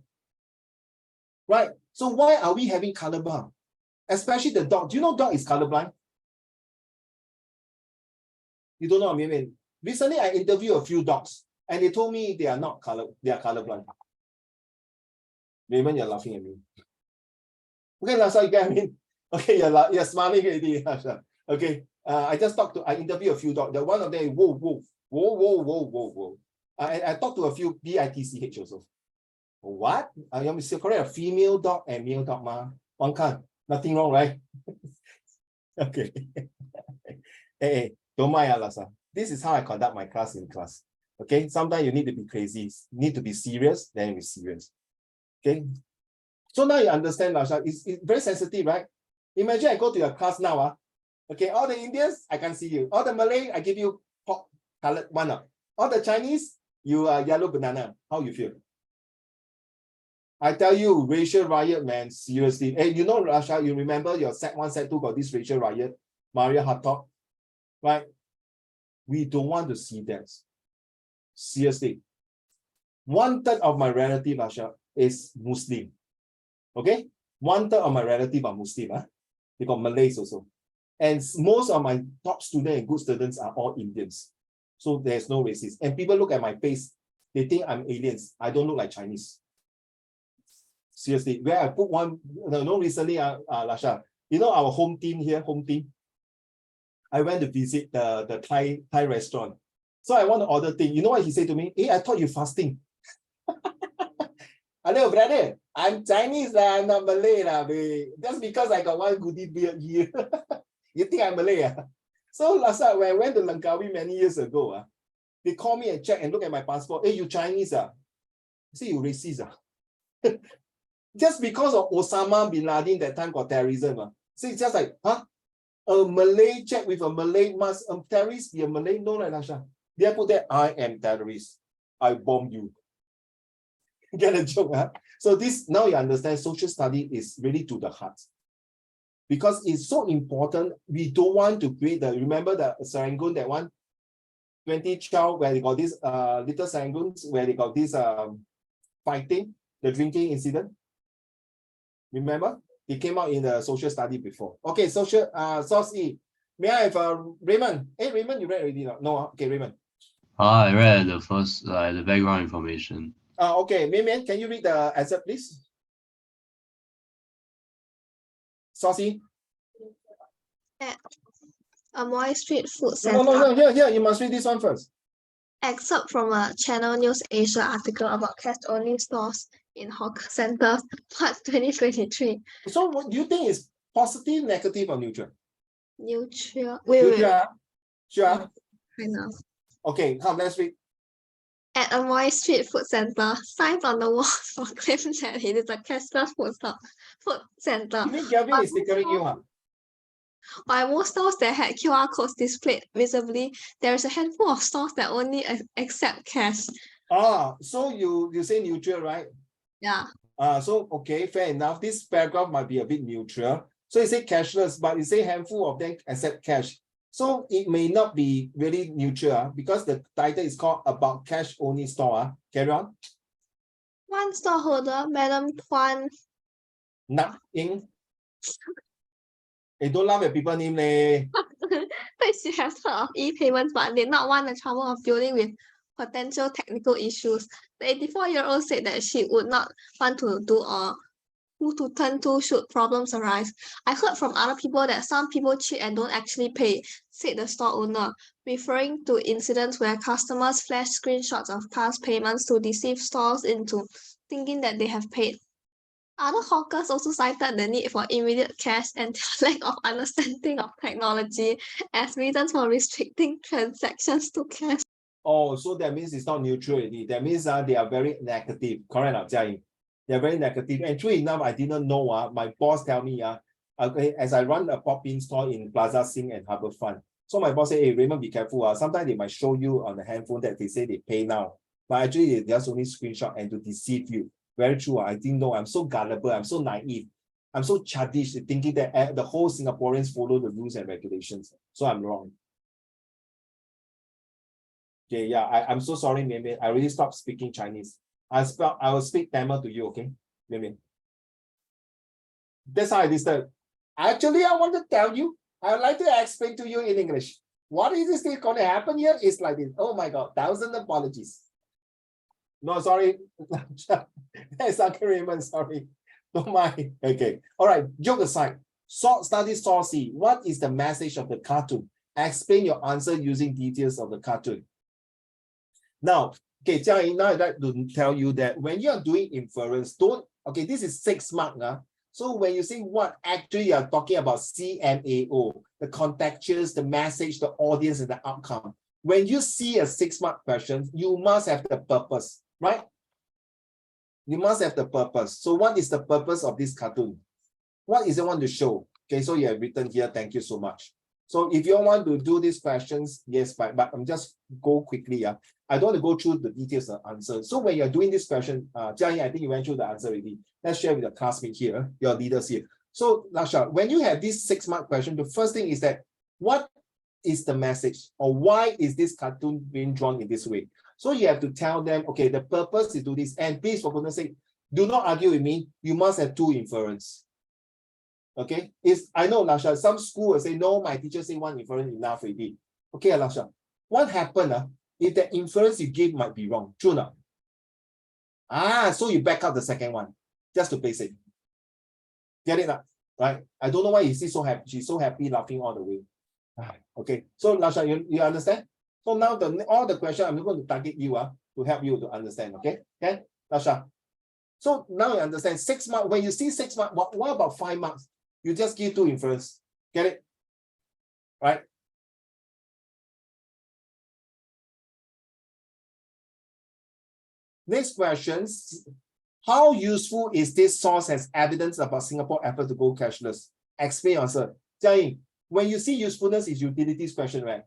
Right? So why are we having colorblind? Especially the dog. Do you know dog is colorblind? You don't know what I mean? Recently, I interviewed a few dogs, and they told me they are not colorblind. Raymond, you're laughing at me. Okay, Laksha, you get what I mean? Okay, you're smiling already, Laksha. Okay, I interviewed a few dogs. The one of them, whoa. I talked to a few BITCH also. What? You want me to correct a female dog and male dog, ma? One kind. Nothing wrong, right? Okay. Hey, don't mind, Laksha. This is how I conduct my class in class. Okay, sometimes you need to be crazy, need to be serious, then be serious. Okay. So now you understand, Laksha, it's very sensitive, right? Imagine I go to your class now, okay, all the Indians, I can't see you. All the Malay, I give you colored one up. All the Chinese, you are yellow banana. How you feel? I tell you, racial riot, man, seriously. Hey, you know, Russia, you remember your Sec1, Sec2 got this racial riot, Maria Hartog, right? We don't want to see that. Seriously. 1/3 of my relative, Russia, is Muslim. Okay? 1/3 of my relative are Muslim. Huh? They got Malays also. And most of my top students and good students are all Indians. So there's no racism. And people look at my face, they think I'm aliens. I don't look like Chinese. Seriously, where I put one, recently, Lasha, you know our home team here, I went to visit the Thai restaurant. So I want to order thing. You know what he said to me? Hey, I thought you fasting. Hello, brother. I'm Chinese, I'm not Malay. Just because I got one goodie beard here. You think I'm Malay? So last time when I went to Langkawi many years ago, they call me and check and look at my passport. Hey, you Chinese? I say, you racist. Just because of Osama bin Laden that time got terrorism. So it's just like, huh? A Malay check with a Malay must terrorist be a Malay? No, right, Lasha. They put that I am terrorist. I bomb you. Get a joke, huh? So this, now you understand, social study is really to the heart. Because it's so important, we don't want to create the, remember the Serangoon, that one, 2012, where they got this little Serangoons, where they got this fighting, the drinking incident. Remember? It came out in the social study before. Okay, social source E. May I have Raymond? Hey, Raymond, you read already? No, okay, Raymond. I read the first, the background information. Okay, Mian, can you read the answer, please? Saucy? Amoy Street Food Center. No, here, you must read this one first. Excerpt from a Channel News Asia article about cash-only stores in hawker centers, March 2023. So what do you think is positive, negative, or neutral? Neutral. Neutral. Sure. I know. Okay, come, let's read. At Amoy Street Food Center, signs on the walls proclaim that it is a cashless food center. You mean Gavin is stickering you, huh? While most stores that had QR codes displayed visibly, there is a handful of stores that only accept cash. So you say neutral, right? Yeah. So okay, fair enough. This paragraph might be a bit neutral. So you say cashless, but you say handful of them accept cash. So it may not be really neutral because the title is called About Cash Only Store. Carry on. One storeholder, Madam Kwan. Nak Ing. Hey, don't laugh at people's name, leh. But she has heard of e-payments but did not want the trouble of dealing with potential technical issues. The 84-year-old said that she would not want to do or who to turn to should problems arise. I heard from other people that some people cheat and don't actually pay, said the store owner, referring to incidents where customers flash screenshots of past payments to deceive stores into thinking that they have paid. Other hawkers also cited the need for immediate cash and lack of understanding of technology as reasons for restricting transactions to cash. Oh, so that means it's not neutral already. That means they are very negative. Correct, Jia? They're very negative. And true enough, I didn't know. My boss tell me, as I run a pop-in store in Plaza Sing and Harbourfront. So my boss said, hey, Raymond, be careful. Sometimes they might show you on the handphone that they say they pay now. But actually, they just only screenshot and to deceive you. Very true. I didn't know. I'm so gullible. I'm so naive. I'm so childish thinking that the whole Singaporeans follow the rules and regulations. So I'm wrong. Okay, yeah, I'm so sorry, Mian. I really stopped speaking Chinese. I will speak Tamil to you, okay? Mian. That's how I disturb. Actually, I want to tell you, I would like to explain to you in English. What is this thing going to happen here? It's like this. Oh my God, 1,000 apologies. No, sorry. That's Uncle Raymond, sorry. Don't mind. Okay. All right, joke aside. Study source C. What is the message of the cartoon? Explain your answer using details of the cartoon. Now, okay, Jiang, now I'd like to tell you that when you're doing inference, okay, this is 6 marks. So when you say what actually you're talking about CMAO, the contextuals, the message, the audience, and the outcome. When you see a 6-mark question, you must have the purpose, right? You must have the purpose. So what is the purpose of this cartoon? What is it want to show? Okay, so you have written here, thank you so much. So if you want to do these questions, yes, but I'm just go quickly. I don't want to go through the details of answer. So when you're doing this question, Jiayin, I think you went through the answer already. Let's share with the classmate here, your leaders here. So Lasha, when you have this 6-mark question, the first thing is that what is the message, or why is this cartoon being drawn in this way? So you have to tell them, okay, the purpose is to do this, and please, for goodness sake, do not argue with me. You must have 2 inference. Okay, I know, Lasha, some school will say, no, my teacher say 1 inference enough already. Okay, Lasha, what happened if the inference you give might be wrong? True not? So you back up the second one, just to play safe. Get it? Right? I don't know why she's so happy. She's so happy, laughing all the way. Okay, so Lasha, you understand? So now all the questions I'm going to target you to help you to understand. Okay, Lasha. So now you understand 6 marks. When you see 6 marks, what about 5 marks? You just give 2 inference. Get it? Right? Next questions. How useful is this source as evidence about Singapore effort to go cashless? Explain answer. Jiayin, when you see usefulness is utilities question, right?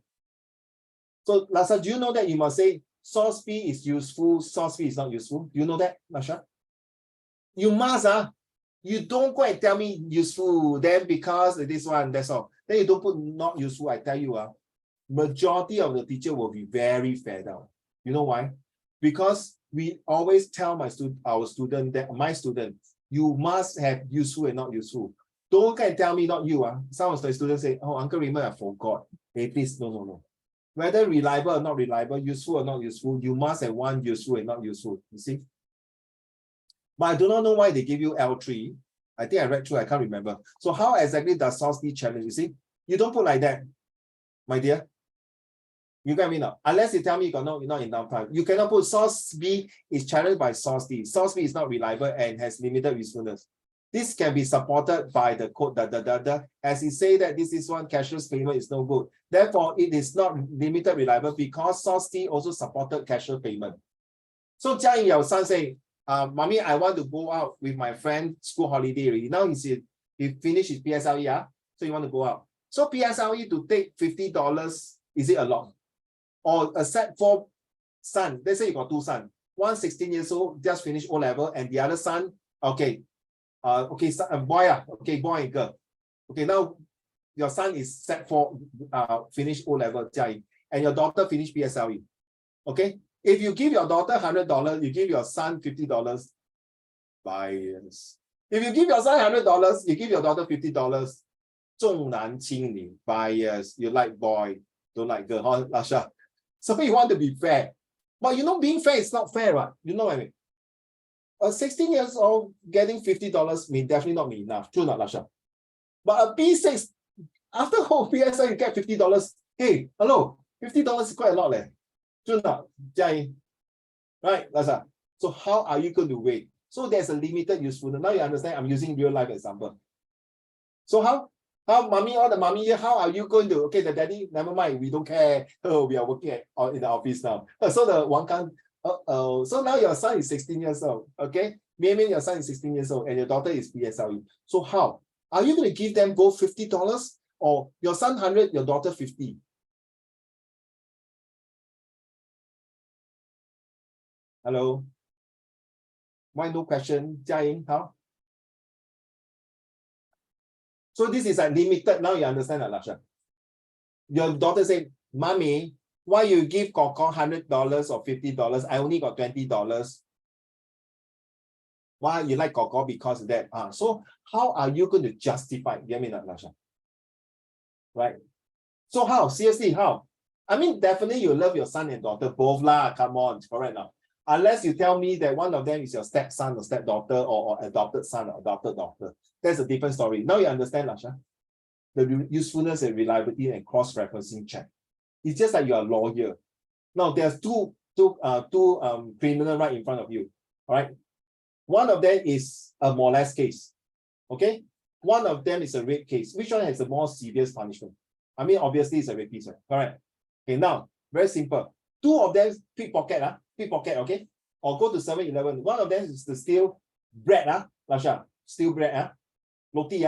So Lasha, do you know that you must say source fee is useful, source fee is not useful? Do you know that, Lasha? You must, you don't go and tell me useful, then because this one, that's all. Then you don't put not useful, I tell you, majority of the teacher will be very fed up. You know why? Because we always tell our student that, my student, you must have useful and not useful. Don't go and tell me not you. Some of the students say, oh, Uncle Raymond, I forgot. Hey, please, no. Whether reliable or not reliable, useful or not useful, you must have one useful and not useful. You see? But I do not know why they give you L3. I think I read through, I can't remember. So how exactly does source be challenged? You see? You don't put like that, my dear. You get me now? Unless you tell me you got not enough time. You cannot put source B is challenged by source D. Source B is not reliable and has limited usefulness. This can be supported by the code, as he say that this is one cashless payment is no good. Therefore, it is not limited reliable because source D also supported cashless payment. So Jiayin, your son say, Mommy, I want to go out with my friend school holiday already. Now he finished his PSLE, so you want to go out. So PSLE to take $50, is it a lot? Or a set for son, let's say you got 2 sons. One 16 years old, just finished O-level, and the other son, okay, boy, okay, boy and girl. Okay, now your son is set for finish O-level, and your daughter finished PSLE. Okay, if you give your daughter $100, you give your son $50. Bias. If you give your son $100, you give your daughter $50. 重男轻女 bias. You like boy, don't like girl, huh, Lasha? So you want to be fair, but you know being fair is not fair, right? You know what I mean? A 16 years old getting $50 may definitely not be enough. True not, Lasha? But a B6 after whole PSL you get $50. Hey, hello, $50 is quite a lot, True not, Jiayin? Right, Lasha? So how are you going to weigh? So there's a limited usefulness. Now you understand. I'm using real life example. So how mommy, all the mommy here, how are you going to, okay, the daddy, never mind, we don't care. Oh, we are working in the office now. So the Wang Kang, so now your son is 16 years old, okay? Maybe your son is 16 years old and your daughter is PSLE. So how? Are you going to give them both $50 or your son 100, your daughter 50? Hello? Why no question? Jiayin, how? So this is like limited. Now you understand, Lasha. Your daughter said, Mommy, why you give Koko $100 or $50? I only got $20. Why you like Koko? Because of that. So how are you going to justify? Get me that, Lasha? Right? So how? Seriously, how? I mean, definitely you love your son and daughter both lah. Come on, correct now. Unless you tell me that one of them is your stepson or stepdaughter or adopted son or adopted daughter. That's a different story. Now you understand, Lasha? The usefulness and reliability and cross-referencing check. It's just like you're a lawyer. Now there's two criminal right in front of you. All right. One of them is a molest case. Okay. One of them is a rape case. Which one has the more serious punishment? I mean, obviously it's a rapist, right? Correct. Okay, now, very simple. 2 of them pickpocket, okay? Or go to 7-Eleven. One of them is to steal bread, Lasha, steal bread, roti,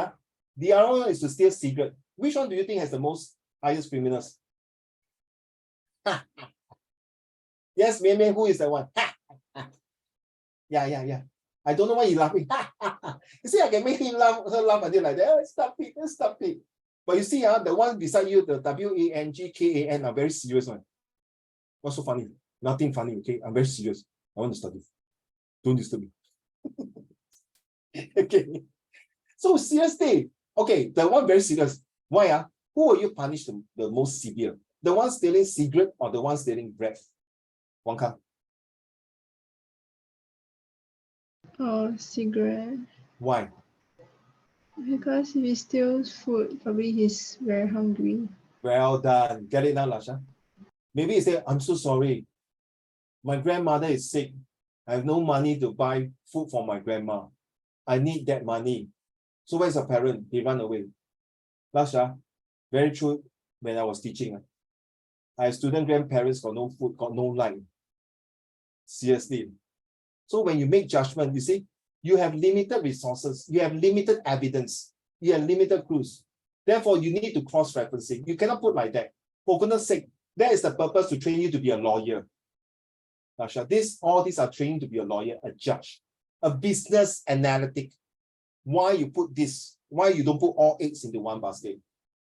the other one is to steal cigarette. Which one do you think has the most highest criminals. Yes, Mian, who is the one? Yeah. I don't know why he's laughing. You see, I can make him laugh, her laugh until like that. Oh, stop it. But you see, the one beside you, the WANGKAN, are very serious one. What's so funny? Nothing funny, okay? I'm very serious. I want to study. Don't disturb me. Okay. So seriously, okay, the one very serious. Why? Who will you punish the most severe? The one stealing cigarette or the one stealing bread? Wang Kang. Oh, cigarette. Why? Because if he steals food, probably he's very hungry. Well done. Get it now, Lasha. Maybe he say, I'm so sorry. My grandmother is sick. I have no money to buy food for my grandma. I need that money. So where's your parent? He run away. Lasha, very true. When I was teaching, I have student grandparents got no food, got no light. Seriously. So when you make judgment, you see, you have limited resources, you have limited evidence, you have limited clues. Therefore, you need to cross-referencing. You cannot put like that. For goodness sake, that is the purpose to train you to be a lawyer. Lasha, all these are training to be a lawyer, a judge, a business analytic. Why you put this? Why you don't put all eggs into one basket?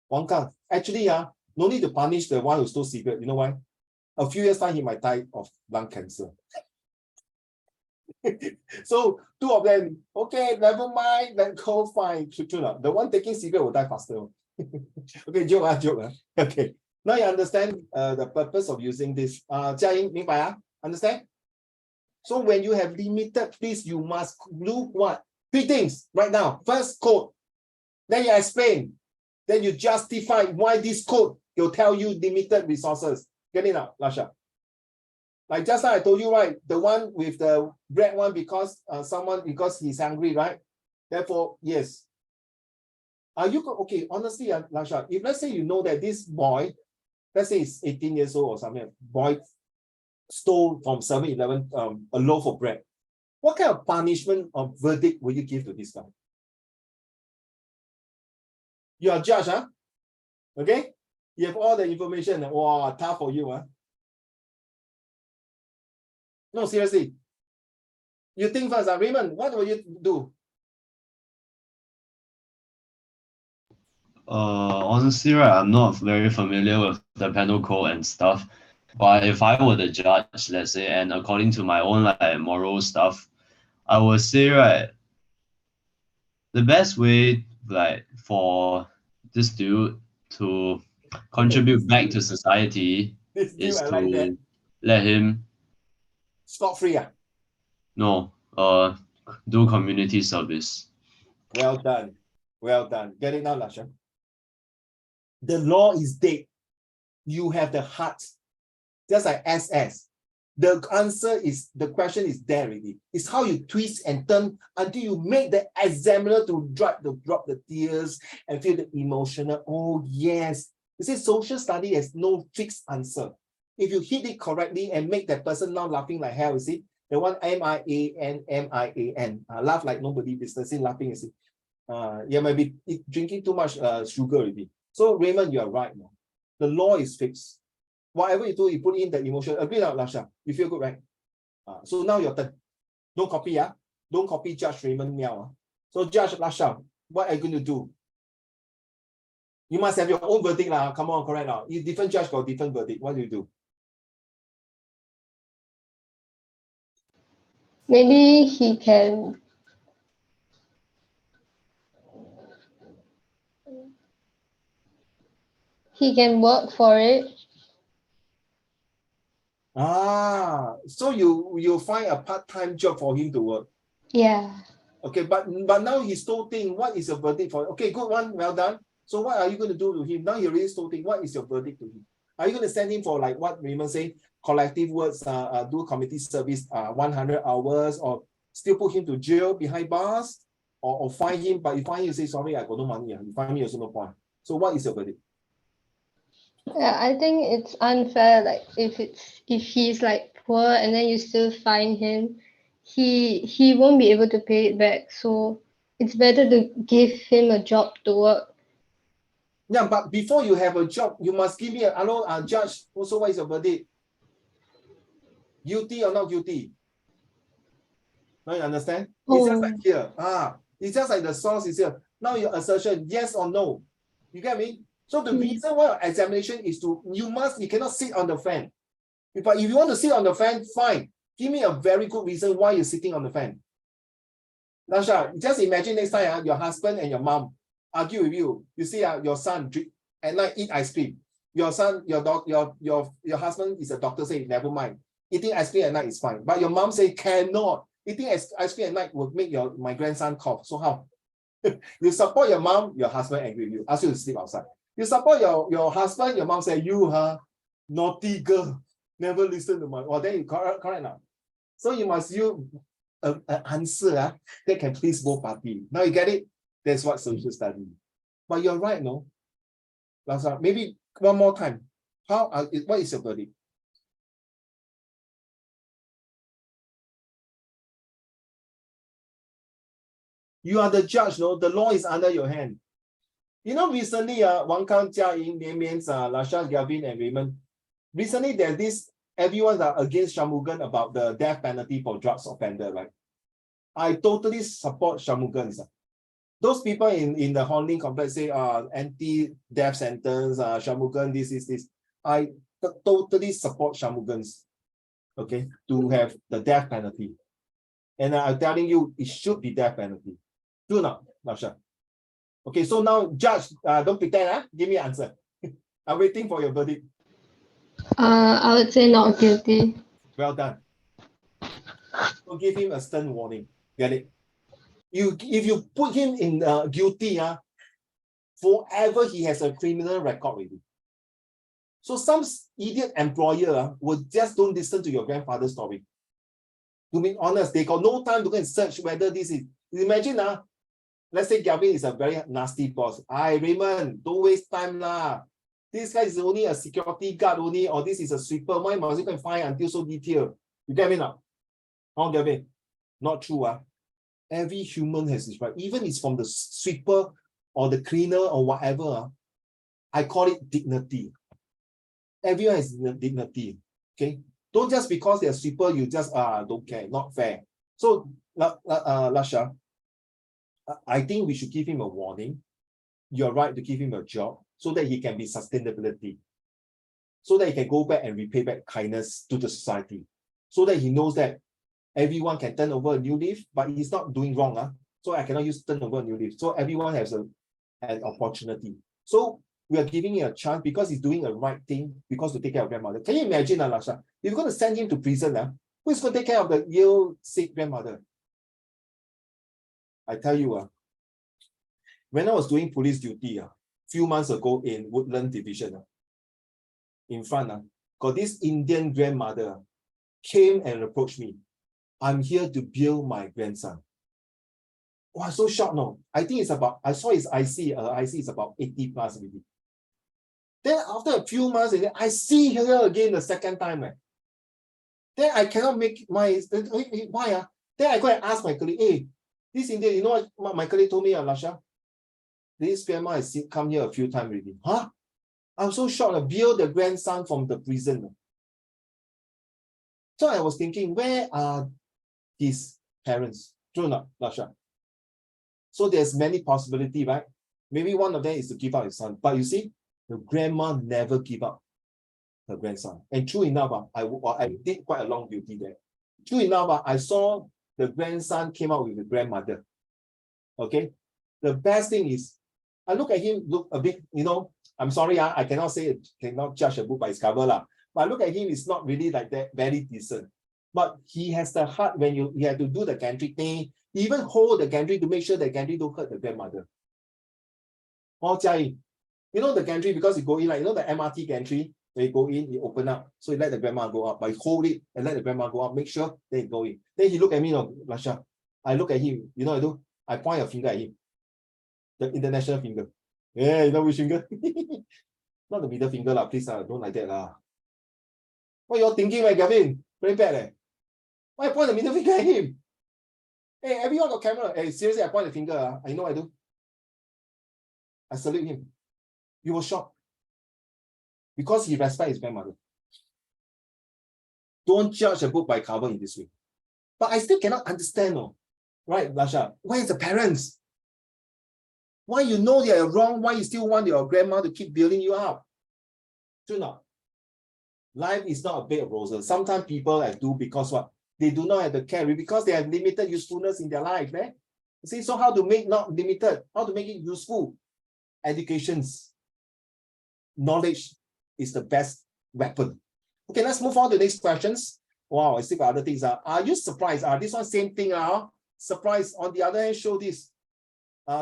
Wang Kang, actually, no need to punish the one who stole cigarette. You know why? A few years time, he might die of lung cancer. So two of them, okay, never mind, then go fine. The one taking cigarette will die faster. Okay, joke. Okay. Now you understand the purpose of using this. Jia Ying, 明白? Understand? So when you have limited, please, you must do what? Three things right now. First, code. Then you explain. Then you justify why this code will tell you limited resources. Get it now, Lasha. Like just like I told you, right? The one with the bread one because because he's hungry, right? Therefore, yes. Are you okay? Honestly, Lasha, if let's say you know that this boy, let's say he's 18 years old or something, boy stole from 7-Eleven a loaf of bread. What kind of punishment or verdict will you give to this guy? You are judge, huh? Okay? You have all the information. Wow, tough for you, huh? No, seriously. You think first, Raymond, what will you do? Honestly, right, I'm not very familiar with the penal code and stuff. But if I were the judge, let's say, and according to my own like moral stuff, I would say, right, the best way like for this dude to contribute back to society This dude, is I like that. to let him Scot-free. do community service. Well done. Well done. Get it now, Lasha. The law is dead. You have the heart. Just like SS. The answer is, the question is there already. It's how you twist and turn until you make the examiner to drop the tears and feel the emotional. Oh, yes. You see, social study has no fixed answer. If you hit it correctly and make that person now laughing like hell, you see, the one MIAN, laugh like nobody business in laughing, you see. You might be drinking too much sugar already. So Raymond, you are right now. The law is fixed. Whatever you do, you put in the emotion. Agree now, Lasha? You feel good, right? So now your turn. Don't copy, Don't copy Judge Raymond Miao. So Judge Lasha, what are you going to do? You must have your own verdict, lah. Come on, correct now. Different judge got different verdict. What do you do? Maybe he can work for it. So you find a part-time job for him to work. Yeah. Okay, but now he's stole thing. What is your verdict for? Okay, good one, well done. So what are you going to do to him? Now he already stole thing. What is your verdict to him? Are you going to send him for like what Raymond say, collective works, do community service 100 hours, or still put him to jail behind bars, or fine him? But if fine him, you say sorry, I got no money. You fine me also no point. So what is your verdict? Yeah, I think it's unfair. Like if he's like poor and then you still fine him, he won't be able to pay it back. So it's better to give him a job to work. Yeah, but before you have a job, you must give me a hello, judge. Also, what is your verdict? Guilty or not guilty? Now you understand? It's just like here. It's just like the source is here. Now your assertion, yes or no. You get me? So the reason why examination is you cannot sit on the fan. But if you want to sit on the fan, fine. Give me a very good reason why you're sitting on the fan. Lasha, just imagine next time your husband and your mom argue with you. You see your son drink at night, eat ice cream. Your son, your husband is a doctor, say never mind. Eating ice cream at night is fine. But your mom say cannot. Eating ice cream at night will make my grandson cough. So how? You support your mom, your husband angry with you, ask you to sleep outside. You support your husband, your mom say, you naughty girl, never listen to my, then you correct now. So you must use an answer that can please both parties. Now you get it? That's what social study. But you're right, no? Maybe one more time. What is your verdict? You are the judge, no? The law is under your hand. You know, recently, Wang Kang, Jia Ying, Mians, Lasha, Gavin, and Raymond. Recently, there's this, everyone's against Shanmugam about the death penalty for drugs offender, right? I totally support Shanmugam. Those people in the Hong complex say, anti-death sentence, Shanmugam, this. I totally support Shanmugam, okay, to have the death penalty. And I'm telling you, it should be death penalty. Do not, Lasha. Okay, so now, judge, don't pretend, give me an answer. I'm waiting for your verdict. I would say not guilty. Well done. So give him a stern warning. Get it? If you put him in guilty, forever he has a criminal record already. So some idiot employer will just don't listen to your grandfather's story. To be honest, they got no time to go and search whether this is. Imagine, let's say Gavin is a very nasty boss. Raymond, don't waste time lah. This guy is only a security guard only, or this is a sweeper. Why must you go and find until so detailed? You get me now? Oh, Gavin, not true. Every human has his right. Even it's from the sweeper or the cleaner or whatever. I call it dignity. Everyone has dignity. Okay. Don't just because they're sweeper, you just don't care. Not fair. So, Lasha, I think we should give him a warning. You're right to give him a job so that he can be sustainability. So that he can go back and repay back kindness to the society. So that he knows that everyone can turn over a new leaf, but he's not doing wrong. So I cannot use turn over a new leaf. So everyone has an opportunity. So we are giving him a chance because he's doing the right thing because to take care of grandmother. Can you imagine, Lasha? If you're going to send him to prison, who is going to take care of the ill, sick grandmother? I tell you, when I was doing police duty, few months ago in Woodland Division, in front, got this Indian grandmother came and approached me. I'm here to bail my grandson. Wow, so shocked, no? I think it's about, I saw his IC, IC is about 80 plus already. Then after a few months, I see her again the second time. Then I cannot make my, why? Then I go and ask my colleague, hey, this Indian, you know what my colleague told me, Lasha? This grandma has come here a few times already. Huh? I'm so shocked. Bail the grandson from the prison. So I was thinking, where are his parents? True or not, Lasha? So there's many possibilities, right? Maybe one of them is to give up his son. But you see, the grandma never give up her grandson. And true enough, I did quite a long duty there. True enough, I saw the grandson came out with the grandmother. Okay? The best thing is, I look at him, look a bit, I'm sorry, I cannot say, cannot judge a book by its cover. But I look at him, it's not really like that, very decent. But he has the heart when you have to do the gantry thing, he even hold the gantry to make sure the gantry don't hurt the grandmother. Oh, Jia, you know the gantry, because you go in, like, the MRT gantry, when you go in, you open up, so you let the grandma go up, but you hold it and let the grandma go up, make sure they go in. Then he look at me, Lasha, I look at him, I do? I point a finger at him. The international finger. Yeah, you know which finger? Not the middle finger, please, don't like that. What you're thinking, right, Gavin? Very bad, Why I point the middle finger at him? Hey, everyone got camera. Hey, seriously, I point the finger. I know I do. I salute him. You were shocked. Because he respects his grandmother. Don't judge a book by cover in this way. But I still cannot understand, right, Lasha? Where is the parents? Why you know they are wrong? Why you still want your grandma to keep building you up? Do not. Life is not a bed of roses. Sometimes people do because what? They do not have the care because they have limited usefulness in their life. You see, so how to make not limited? How to make it useful? Educations. Knowledge is the best weapon. Okay, let's move on to the next questions. Wow, I still got other things. Are you surprised? This one same thing. Surprise. On the other hand, show this.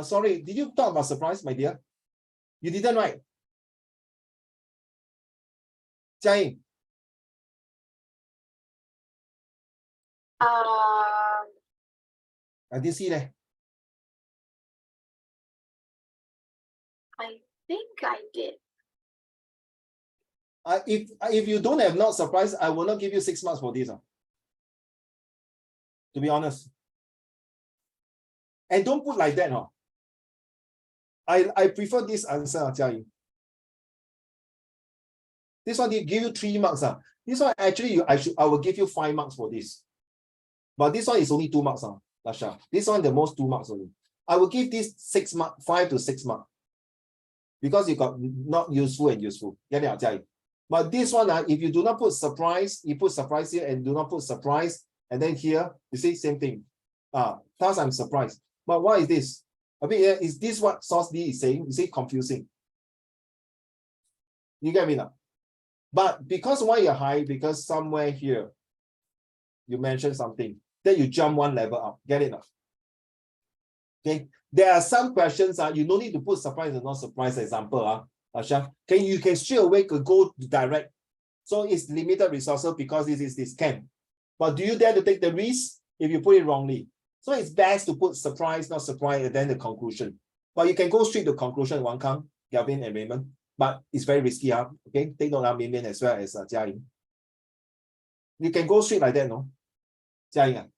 Sorry, did you talk about surprise, my dear? You didn't, right? Jia-Ying. I didn't see that. I think I did. If you don't have not surprised, I will not give you 6 marks for this. To be honest. And don't put like that. I prefer this answer, Jia-Ying. This one they give you 3 marks. This one actually I will give you 5 marks for this. But this one is only 2 marks, Lasha. This one the most 2 marks only. I will give this 6 marks, 5 to 6 marks. Because you got not useful and useful. But this one, if you do not put surprise, you put surprise here and do not put surprise, and then here, you see same thing. Thus I'm surprised. But what is this? Is this what source D is saying? You see, confusing. You get me now? But because why you're high, because somewhere here, you mentioned something, then you jump 1 level up. Get it now? Okay. There are some questions, you don't need to put surprise and not surprise example. You can straight away go direct. So it's limited resources because this can. But do you dare to take the risk if you put it wrongly? So it's best to put surprise, not surprise, and then the conclusion. But you can go straight to conclusion, Wang Kang, Galvin, and Raymond. But it's very risky. Okay, take note of Mian as well as Jia-Ying. You can go straight like that, no? Jia-Ying,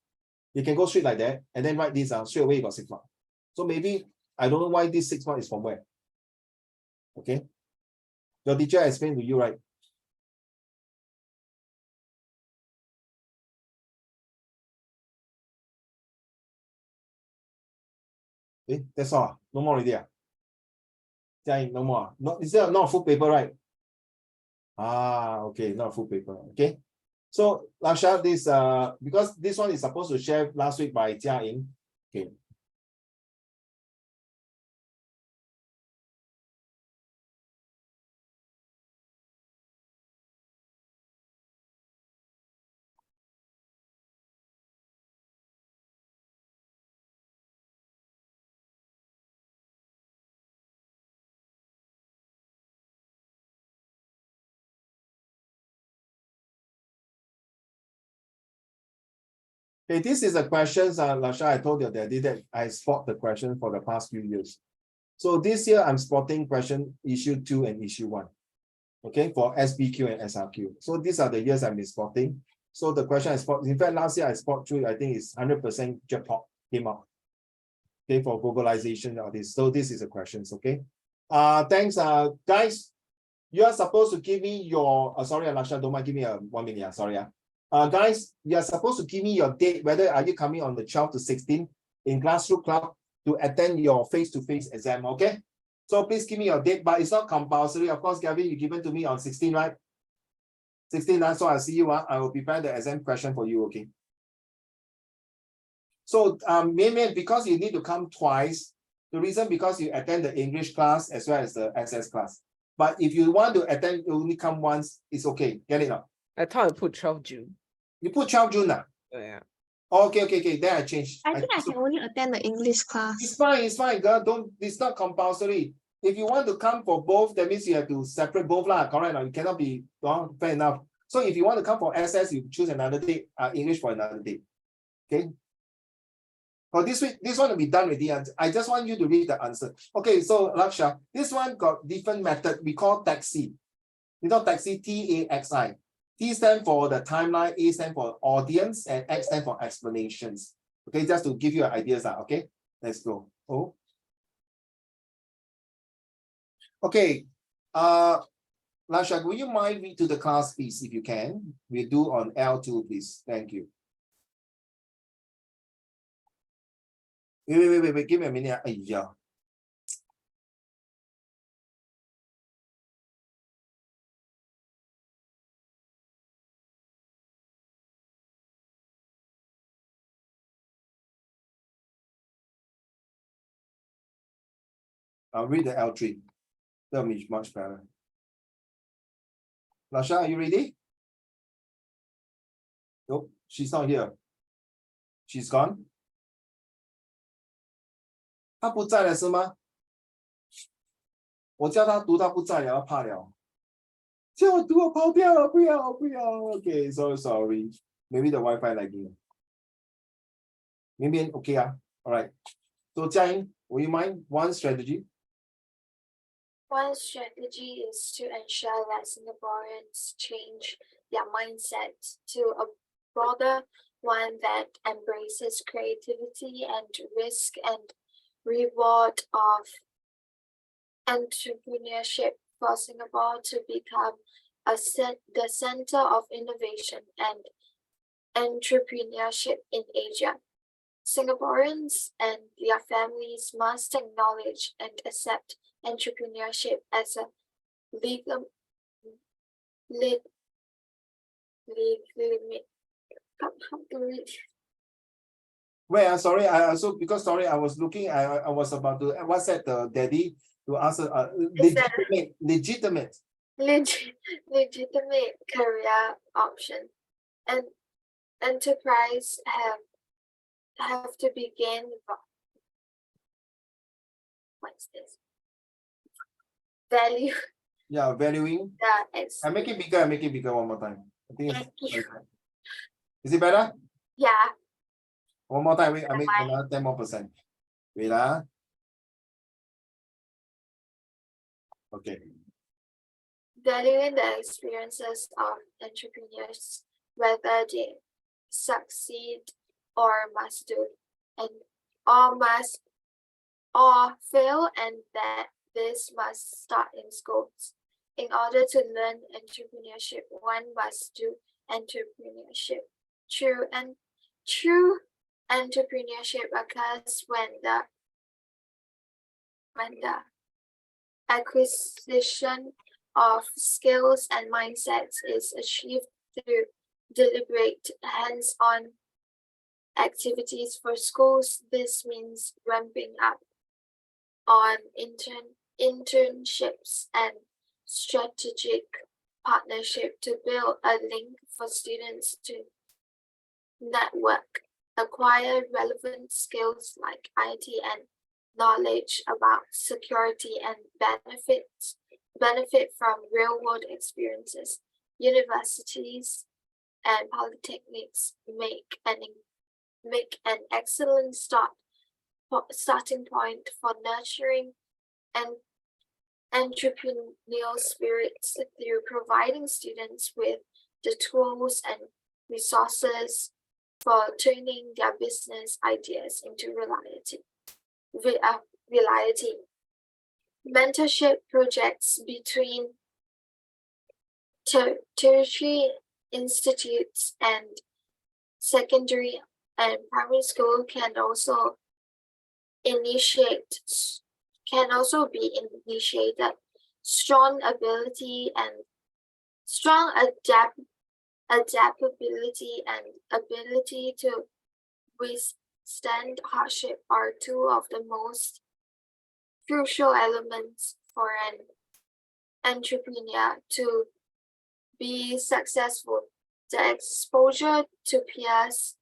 you can go straight like that and then write this straight away. You got 6 marks. So maybe I don't know why this 6 marks is from where. Okay, your teacher explained to you, right? That's all. No more already. No more. No, is there not a full paper, right? Okay, not a full paper. Okay. So Lasha, this because this one is supposed to share last week by Jia-Ying. Okay. Okay, this is a question, Lasha, I told you that I spot the question for the past few years. So this year I'm spotting question issue 2 and issue 1. Okay, for SBQ and SRQ. So these are the years I've been spotting. So the question I spot, in fact, last year I spot 3, I think it's 100% jackpot came out. Okay, for globalization of this. So this is the questions, okay? Thanks, guys. You are supposed to give me your, sorry, Lasha, don't mind, give me a 1 minute, sorry. Guys, you are supposed to give me your date, whether are you coming on the 12th to 16th in Classroom Club to attend your face-to-face exam, okay? So please give me your date, but it's not compulsory. Of course, Gavin, you given to me on 16, right? 16, so I'll see you. I will prepare the exam question for you, okay? So, because you need to come twice, the reason because you attend the English class as well as the SS class. But if you want to attend, you only come once, it's okay. Get it now? I thought I put 12 June. You put 12 June now? Yeah. Okay. Then I change. I think I can only attend the English class. It's fine, girl. It's not compulsory. If you want to come for both, that means you have to separate both, correct? You cannot be fair enough. So if you want to come for SS, you choose another day, English for another day. Okay. For this week, this one will be done with the answer. I just want you to read the answer. Okay, so Laksha, this one got different method. We call taxi. We call taxi TAXI. T stands for the timeline, A stands for audience, and X stands for explanations. Okay, just to give you ideas. Okay, let's go. Oh. Okay, Lasha, will you mind read to the class, please, if you can? We'll do on L2, please. Thank you. Wait. Give me a minute. Yeah. I'll read the L3. That'll be much better. Lasha, are you ready? Nope, she's not here. She's gone. 她不在了是吗？我叫她读，她不在了，怕了。叫我读，我跑掉了，不要。Okay, so sorry. Maybe the Wi-Fi lagging. 明天 OK 啊 All right. So 嘉英 will you mind one strategy? One strategy is to ensure that Singaporeans change their mindset to a broader one that embraces creativity and risk and reward of entrepreneurship for Singapore to become the center of innovation and entrepreneurship in Asia. Singaporeans and their families must acknowledge and accept entrepreneurship as a legal Wait, sorry, I also sorry, I was looking, I was about to WhatsApp the daddy to ask legitimate career option, and enterprise have to begin. What's this? Value. Yeah, valuing. I make it bigger one more time. I think is it better? Yeah. One more time, wait, I make another 10 more %. Wait. Okay. Valuing the experiences of entrepreneurs, whether they succeed or must do, or fail, and that this must start in schools. In order to learn entrepreneurship, one must do entrepreneurship. True entrepreneurship occurs when the acquisition of skills and mindsets is achieved through deliberate hands-on activities. For schools, this means ramping up on internships and strategic partnership to build a link for students to network, acquire relevant skills like IT and knowledge about security, and benefit from real-world experiences. Universities and polytechnics make an excellent starting point for nurturing and entrepreneurial spirits through providing students with the tools and resources for turning their business ideas into reality. Mentorship projects between tertiary institutes and secondary and primary school can also be initiated. Strong ability and strong adaptability and ability to withstand hardship are two of the most crucial elements for an entrepreneur to be successful. The exposure to peers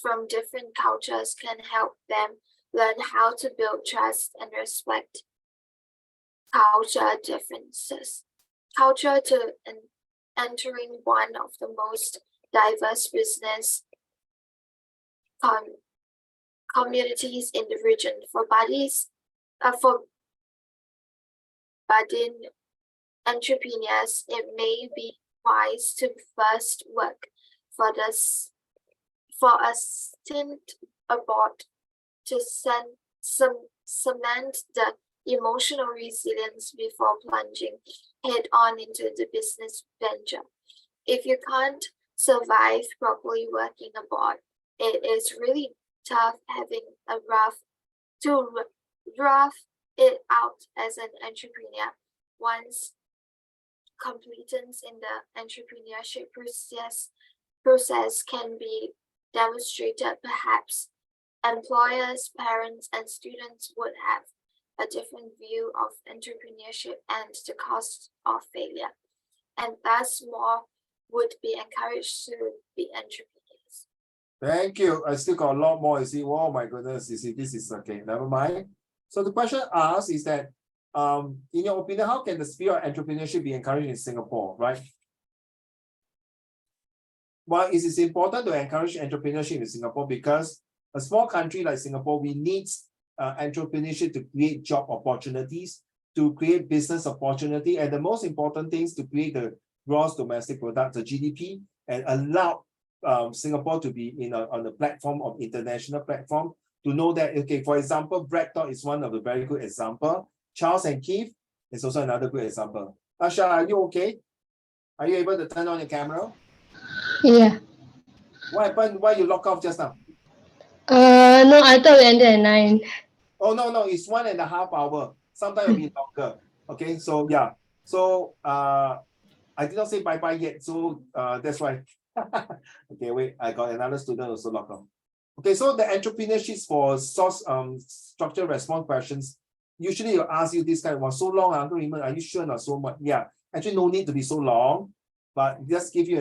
from different cultures can help them learn how to build trust and respect culture differences. Culture to entering one of the most diverse business communities in the region. For budding entrepreneurs, it may be wise to first work for a stint abroad to cement the emotional resilience before plunging head on into the business venture. If you can't survive properly working abroad, it is really tough having a rough it out as an entrepreneur. Once competence in the entrepreneurship process can be demonstrated, perhaps employers, parents, and students would have a different view of entrepreneurship and the cost of failure, and thus more would be encouraged to be entrepreneurs. Thank you. I still got a lot more. You see, oh my goodness, you see, this is okay. Never mind. So the question asked is that, in your opinion, how can the spirit of entrepreneurship be encouraged in Singapore, right? Well, it is important to encourage entrepreneurship in Singapore because a small country like Singapore, we need entrepreneurship to create job opportunities, to create business opportunity, and the most important things to create the gross domestic product, the GDP, and allow Singapore to be on the platform of international platform, to know that, okay, for example, BreadTalk is one of the very good example. Charles and Keith is also another good example. Asha, are you okay? Are you able to turn on your camera? Yeah. What happened? Why you lock off just now? No, I thought we ended at 9. Oh, no, it's 1.5 hours. Sometimes it'll be longer. Okay, so yeah. So I did not say bye-bye yet, so that's why. Okay, wait, I got another student also locked off. Okay, so the entrepreneurships for structured response questions, usually you'll ask you this kind of, so long, I don't remember, are you sure not so much? Yeah, actually no need to be so long, but just give you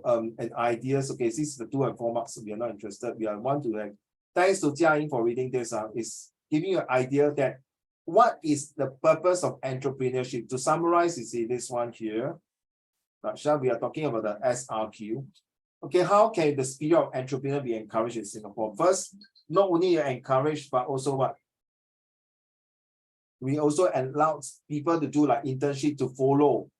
an idea. Okay, this is the 2 and 4 marks. We are not interested. We are want to have, thanks to Jia Ying for reading this, is giving you an idea that what is the purpose of entrepreneurship. To summarize, you see this one here. We are talking about the SRQ. Okay, how can the spirit of entrepreneur be encouraged in Singapore? First, not only encouraged, but also what? We also allow people to do like internship to follow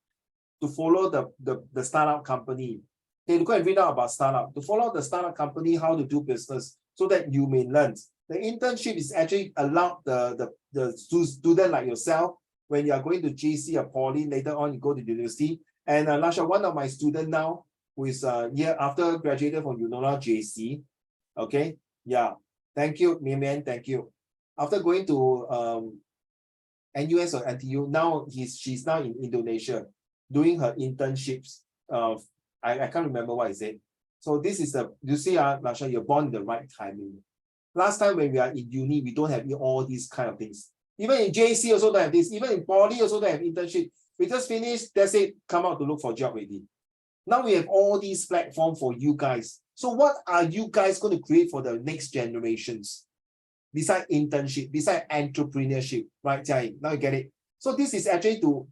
the startup company. Okay, go and read out about startup. To follow the startup company, how to do business, so that you may learn. The internship is actually allowed the student like yourself, when you are going to GC or Poly, later on you go to university. And Lasha, one of my students now, who is year after graduated from Unona JC. Okay, yeah, thank you, Mian, thank you. After going to NUS or NTU, now she's now in Indonesia doing her internships. I can't remember what is it. So this is you see, Lasha, you're born in the right timing. Last time when we are in uni, we don't have all these kind of things. Even in JC also don't have this. Even in Poly also don't have internship. We just finished, that's it, come out to look for a job already. Now we have all these platforms for you guys. So what are you guys going to create for the next generations? Besides internship, besides entrepreneurship, right, Jai? Now you get it. So this is actually to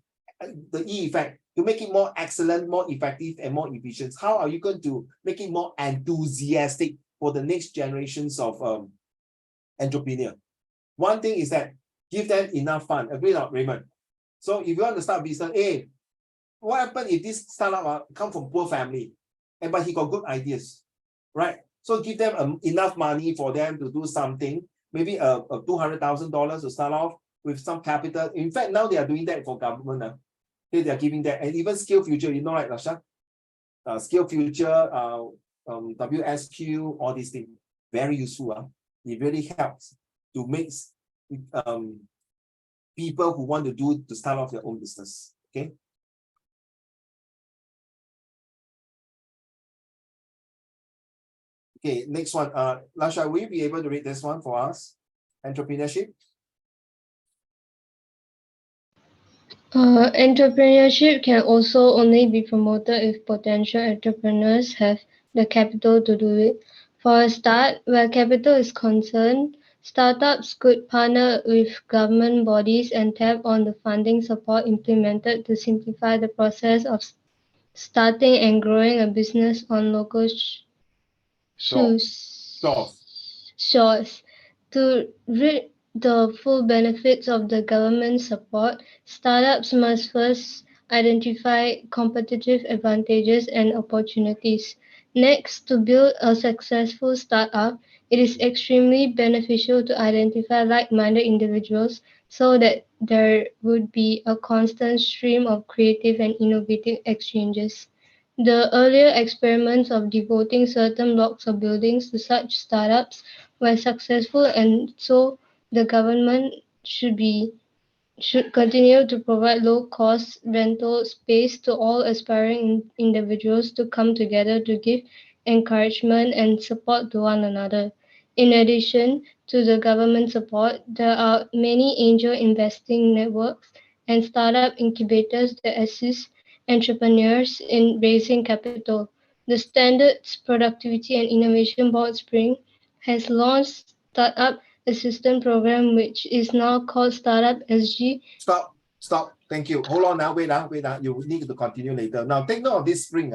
the E effect, to make it more excellent, more effective, and more efficient. How are you going to make it more enthusiastic for the next generations of entrepreneur? One thing is that give them enough fun. Agree or not, Raymond? So if you want to start business, hey, what happens if this startup come from poor family, but he got good ideas, right? So give them enough money for them to do something, maybe a $200,000 to start off with some capital. In fact, now they are doing that for government. Okay, they are giving that, and even Skill Future, you know, right, Lasha? Skill Future, WSQ, all these things, very useful. It really helps to make people who want to start off their own business. Okay. Okay, next one. Lasha, will you be able to read this one for us? Entrepreneurship. Entrepreneurship can also only be promoted if potential entrepreneurs have the capital to do it. For a start, where capital is concerned, startups could partner with government bodies and tap on the funding support implemented to simplify the process of starting and growing a business on local shores. To reap the full benefits of the government support, startups must first identify competitive advantages and opportunities. Next, to build a successful startup, it is extremely beneficial to identify like-minded individuals so that there would be a constant stream of creative and innovative exchanges. The earlier experiments of devoting certain blocks of buildings to such startups were successful, and so the government should continue to provide low-cost rental space to all aspiring individuals to come together to give encouragement and support to one another. In addition to the government support, there are many angel investing networks and startup incubators that assist entrepreneurs in raising capital. The Standards Productivity and Innovation Board Spring has launched Startup Assistance Program, which is now called Startup SG. Stop. Thank you. Hold on now. Wait. You need to continue later. Now, take note of this spring.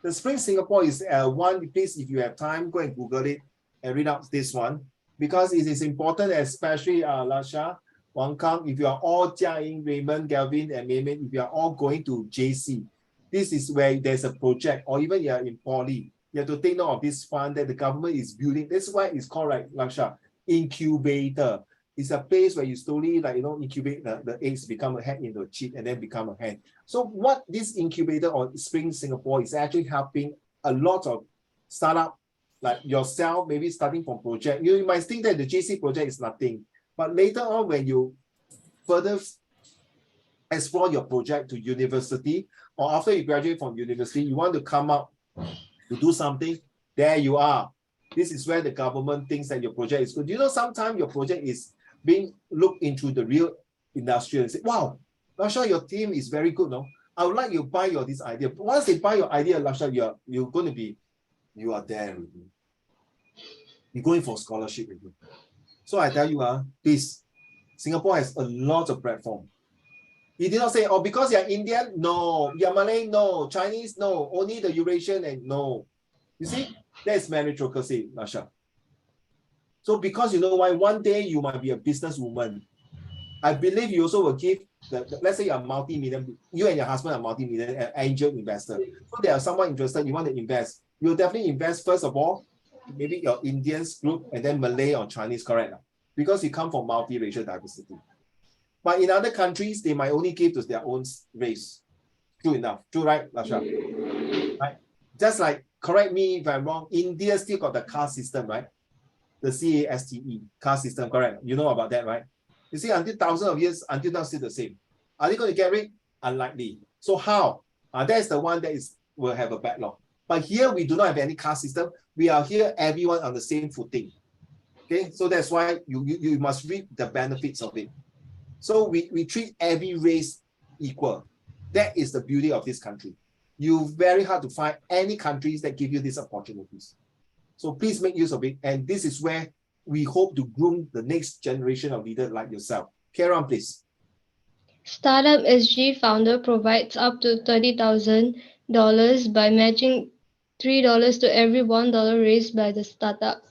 The Spring Singapore is one. Please, if you have time, go and Google it and read out this one because it is important, especially Lasha, Wang Kang. If you are all Jiaying, Raymond, Galvin, and Mayman, if you are all going to JC, this is where there's a project, or even you are in Poly, you have to take note of this fund that the government is building. That's why it's called, right, Lasha, incubator. It's a place where you slowly, incubate the eggs, become a head into a chick, and then become a hen. So what this incubator or Spring Singapore is actually helping a lot of startup like yourself, maybe starting from project. You might think that the JC project is nothing, but later on when you further explore your project to university, or after you graduate from university, you want to come out to do something, there you are. This is where the government thinks that your project is good. You know, sometimes your project is being looked into the real industry and say, wow, Lasha, your team is very good, no? I would like you to buy this idea. Once they buy your idea, Lasha, you're going to be, you are there. You're going for scholarship. So I tell you, please, Singapore has a lot of platform. You did not say, oh, because you're Indian? No. You're Malay? No. Chinese? No. Only the Eurasian? And no. You see, that's meritocracy, Lasha. So because you know why, one day you might be a businesswoman. I believe you also will give, let's say you're a multi-million, you and your husband are multi-million angel investor. So there are someone interested, you want to invest. You'll definitely invest, first of all, maybe your Indians group, and then Malay or Chinese, correct? Because you come from multiracial diversity. But in other countries, they might only give to their own race. True enough. True, right, Lasha? Right? Just like, correct me if I'm wrong, India still got the caste system, right? The CASTE, caste system, correct? You know about that, right? You see, until thousands of years, until now, still the same. Are they going to get rid? Unlikely. So how? That's the one that will have a backlog. But here, we do not have any caste system. We are here, everyone on the same footing. Okay, so that's why you must reap the benefits of it. So we treat every race equal. That is the beauty of this country. You very hard to find any countries that give you these opportunities. So please make use of it. And this is where we hope to groom the next generation of leaders like yourself. Carry on, please. Startup SG founder provides up to $30,000 by matching $3 to every $1 raised by the startup.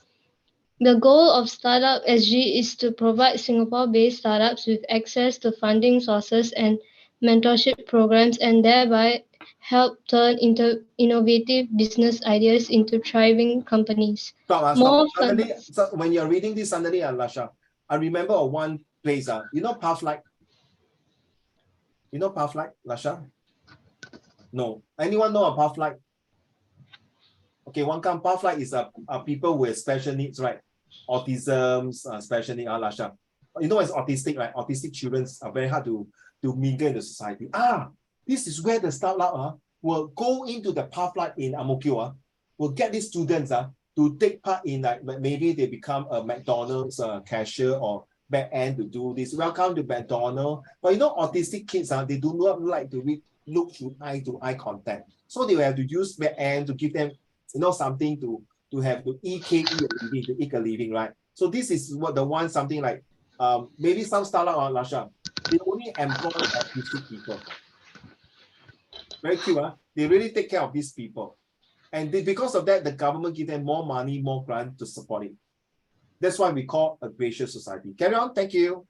The goal of Startup SG is to provide Singapore-based startups with access to funding sources and mentorship programs, and thereby help turn innovative business ideas into thriving companies. Stop. Suddenly, so when you're reading this, suddenly, Lasha, I remember of one place. You know Pathlight? You know Pathlight, Lasha? No. Anyone know a Pathlight? Okay, one kind Pathlight is people with special needs, right? Autism, special needs, Lasha. You know it's autistic, right? Autistic children are very hard to mingle in the society. This is where the startup will go into the Pathlight in Ang Mo Kio, will get these students to take part in, like, maybe they become a McDonald's cashier or back end to do this. Welcome to McDonald's. But you know, autistic kids, they do not like to look through eye-to-eye contact. So they will have to use back end to give them, something to have to EKE a living, to eke a living, right? So this is what something like, maybe some startup on Lasha, they only employ autistic people. Very cute, They really take care of these people. And because of that, the government give them more money, more grant to support it. That's why we call a gracious society. Carry on, thank you.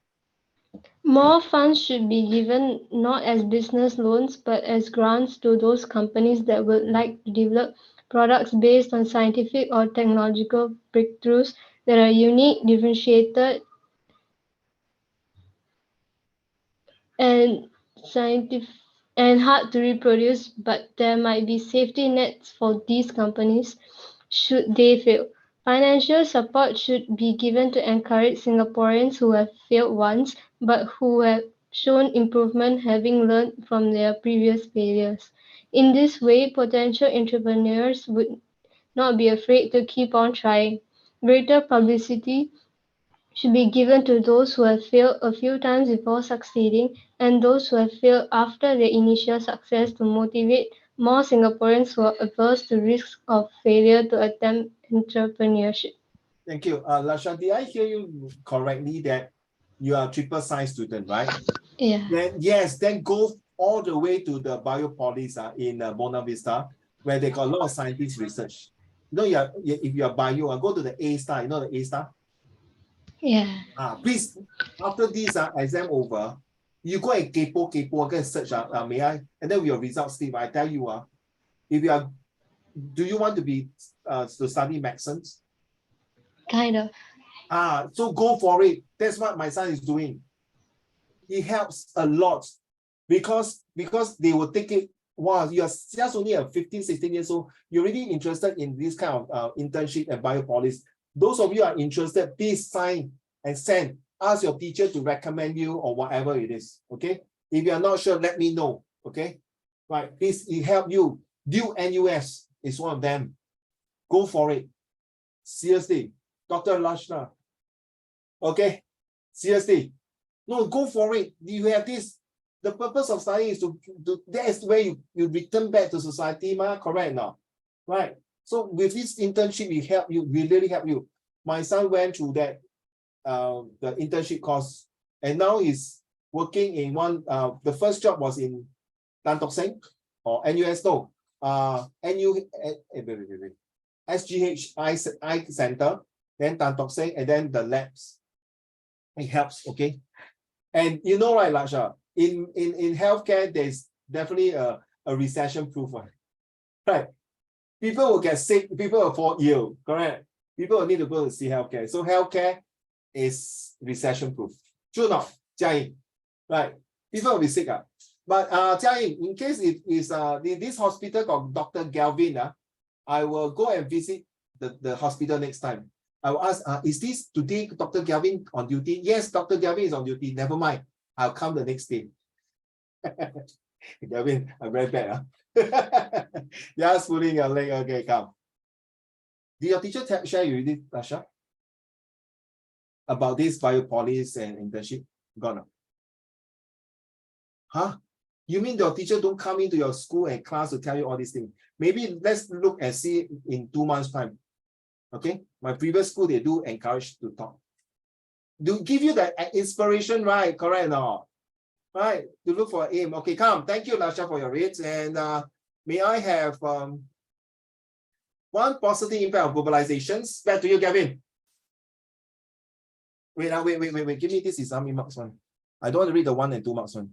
More funds should be given not as business loans, but as grants to those companies that would like to develop products based on scientific or technological breakthroughs that are unique, differentiated, and scientific and hard to reproduce, but there might be safety nets for these companies should they fail. Financial support should be given to encourage Singaporeans who have failed once but who have shown improvement having learned from their previous failures. In this way, potential entrepreneurs would not be afraid to keep on trying. Greater publicity should be given to those who have failed a few times before succeeding and those who have failed after their initial success to motivate more Singaporeans who are averse to risks of failure to attempt entrepreneurship. Thank you. Lasha, did I hear you correctly that you are a triple science student, right? Yeah. Then yes, then go all the way to the biopolis in Buona Vista, where they got a lot of scientists research. You know, if you are bio, go to the A star. You know the A star? Yeah. Please, after this exam over, you go and kepo, go and search. May I? And then with your results, Steve, I tell you, if you are, do you want to be to study medicine? Kind of. So go for it. That's what my son is doing. It helps a lot because they will take it. Wow, you are just only a 15, 16 years old. You're really interested in this kind of internship at Biopolis. Those of you are interested, please sign and send. Ask your teacher to recommend you or whatever it is. Okay. If you are not sure, let me know. Okay. Right. Please, it help you. Do NUS is one of them. Go for it. Seriously. Dr. Lashna. Okay. Seriously. No, go for it. You have this. The purpose of studying is to that's where you return back to society, correct now? Right. So with this internship, it help you, really help you. My son went through that the internship course, and now he's working in one the first job was in Tan Tock Seng or NUS, no. SGH Eye Center, then Tan Tock Seng, and then the labs. It helps, okay? And you know, right, Lasha, in healthcare, there's definitely a recession proof one. Right? People will get sick, people will fall ill, correct? People will need to go to see healthcare. So healthcare is recession proof. True or not? Jia Ying. Right. People will be sick. But Jia Ying, in case it is this hospital called Dr. Galvin, I will go and visit the hospital next time. I will ask, is this today Dr. Galvin on duty? Yes, Dr. Galvin is on duty. Never mind. I'll come the next day. Galvin, I'm very bad. Just pulling your leg. Okay, come. Did your teacher share you with it, Tasha? About this biopolis and internship? Gone. Huh? You mean your teacher don't come into your school and class to tell you all these things? Maybe let's look and see in 2 months' time. Okay, my previous school, they do encourage to talk. Do give you that inspiration, right? Correct or not? Right, to look for aim. Okay, come. Thank you, Lasha, for your reads. And may I have one positive impact of globalizations? Back to you, Gavin. Wait. Give me this is how many marks one. I don't want to read the 1 and 2 marks one.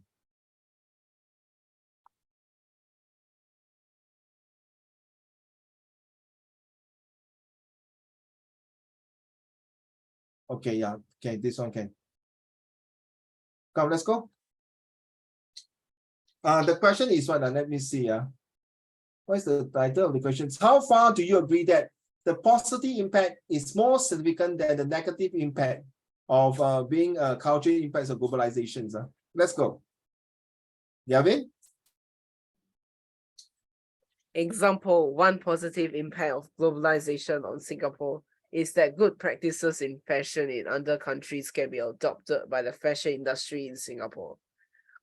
Okay, yeah. Okay, this one can. Come, let's go. The question is what? Let me see. What's the title of the question? How far do you agree that the positive impact is more significant than the negative impact of being cultural impacts of globalizations? Let's go. Gavin? Example, one positive impact of globalization on Singapore is that good practices in fashion in other countries can be adopted by the fashion industry in Singapore.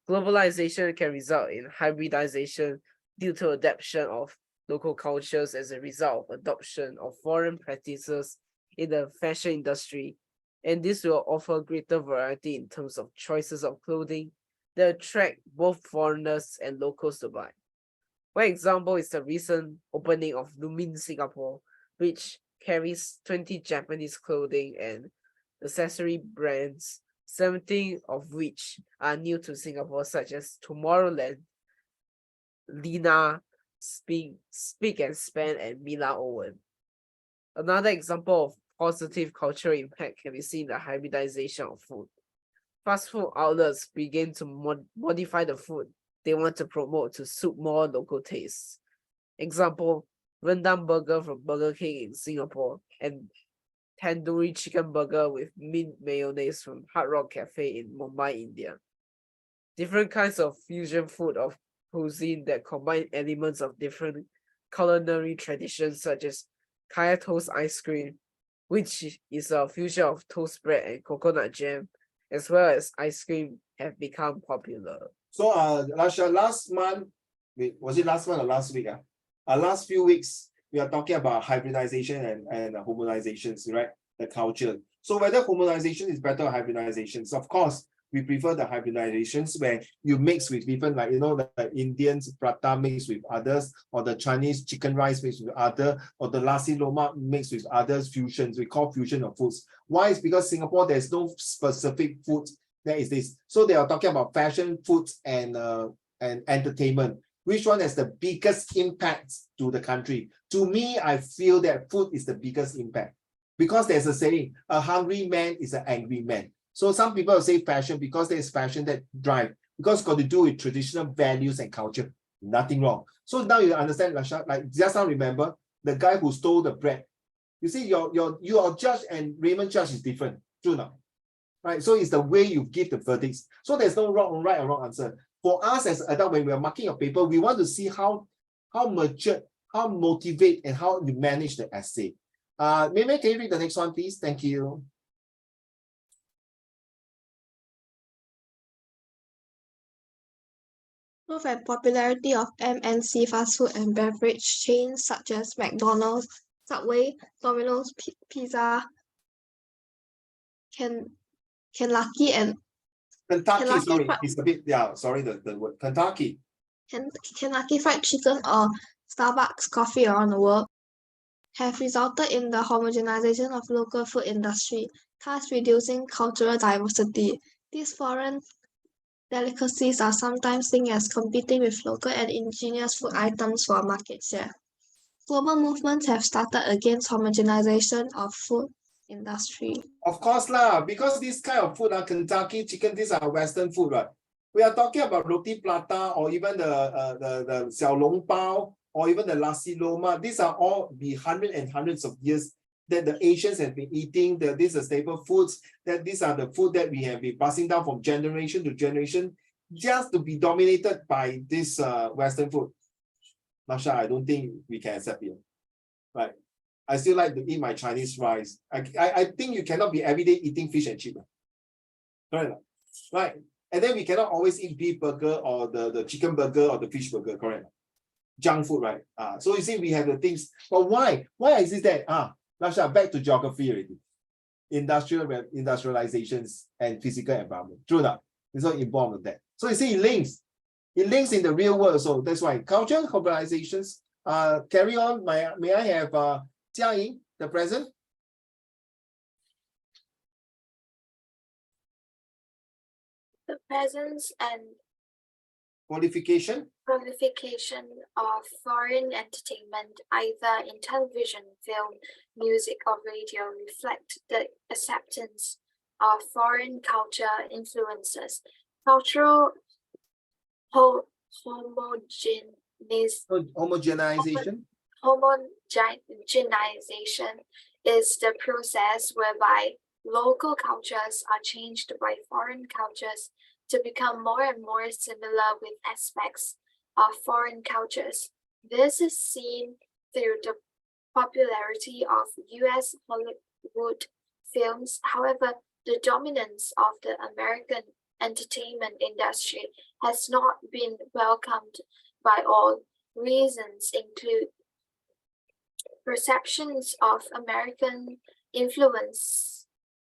Globalization can result in hybridization due to adaptation of local cultures as a result of adoption of foreign practices in the fashion industry, and this will offer greater variety in terms of choices of clothing that attract both foreigners and locals to buy. One example is the recent opening of Lumin Singapore, which carries 20 Japanese clothing and accessory brands, 17 of which are new to Singapore, such as Tomorrowland, Lina, Speak and Span, and Mila Owen. Another example of positive cultural impact can be seen in the hybridization of food. Fast food outlets begin to modify the food they want to promote to suit more local tastes. Example, rendang burger from Burger King in Singapore and tandoori chicken burger with mint mayonnaise from Hard Rock Cafe in Mumbai, India. Different kinds of fusion food of cuisine that combine elements of different culinary traditions such as Kaya toast ice cream, which is a fusion of toast bread and coconut jam, as well as ice cream, have become popular. So Lasha, last month, was it last month or last week? Last few weeks, we are talking about hybridization and homogenizations, right? The culture. So whether homogenization is better or hybridizations, of course, we prefer the hybridizations where you mix with different, like, the Indians prata mix with others, or the Chinese chicken rice mix with other, or the nasi lemak mix with others, fusions. We call fusion of foods. Why? It's because Singapore, there's no specific food that is this. So they are talking about fashion, foods, and entertainment. Which one has the biggest impact to the country? To me, I feel that food is the biggest impact. Because there's a saying, a hungry man is an angry man. So some people say fashion because there's fashion that drive, because it's got to do with traditional values and culture. Nothing wrong. So now you understand, Lasha, like just now remember the guy who stole the bread. You see, your judge and Raymond judge is different. True now. Right? So it's the way you give the verdicts. So there's no right or wrong answer. For us as adults, when we are marking your paper, we want to see how mature, how motivate, and how you manage the essay. Maybe can you read the next one, please? Thank you. Growth and popularity of MNC fast food and beverage chains such as McDonald's, Subway, Domino's Pizza, Kentucky and Kentucky, sorry, Fried, it's a bit, sorry, the word Kentucky. Kentucky Fried Chicken or Starbucks coffee around the world have resulted in the homogenization of local food industry, thus reducing cultural diversity. These foreign delicacies are sometimes seen as competing with local and indigenous food items for market share. Global movements have started against homogenization of food industry. Of course lah, because this kind of food, Kentucky chicken, these are Western food, right? We are talking about roti prata or even the xiao long bao or even the nasi lemak. These are all the hundreds and hundreds of years that the Asians have been eating. These are staple foods. That these are the food that we have been passing down from generation to generation, just to be dominated by this Western food. Masha, I don't think we can accept it. Right? I still like to eat my Chinese rice. I think you cannot be every day eating fish and chips. Correct? Right? And then we cannot always eat beef burger or the chicken burger or the fish burger. Correct? Junk food, right? So you see, we have the things. But why? Why is it that? Lasha, back to geography already. Industrializations and physical environment. True that. It's not involved with that. So you see, it links. It links in the real world. So that's why cultural globalizations. Carry on. May I have Jia Ying, the present? The presence and Qualification of foreign entertainment, either in television, film, music, or radio, reflect the acceptance of foreign culture influences. Cultural homogenization is the process whereby local cultures are changed by foreign cultures to become more and more similar with aspects of foreign cultures. This is seen through the popularity of US Hollywood films. However, the dominance of the American entertainment industry has not been welcomed by all. Reasons include perceptions of American influence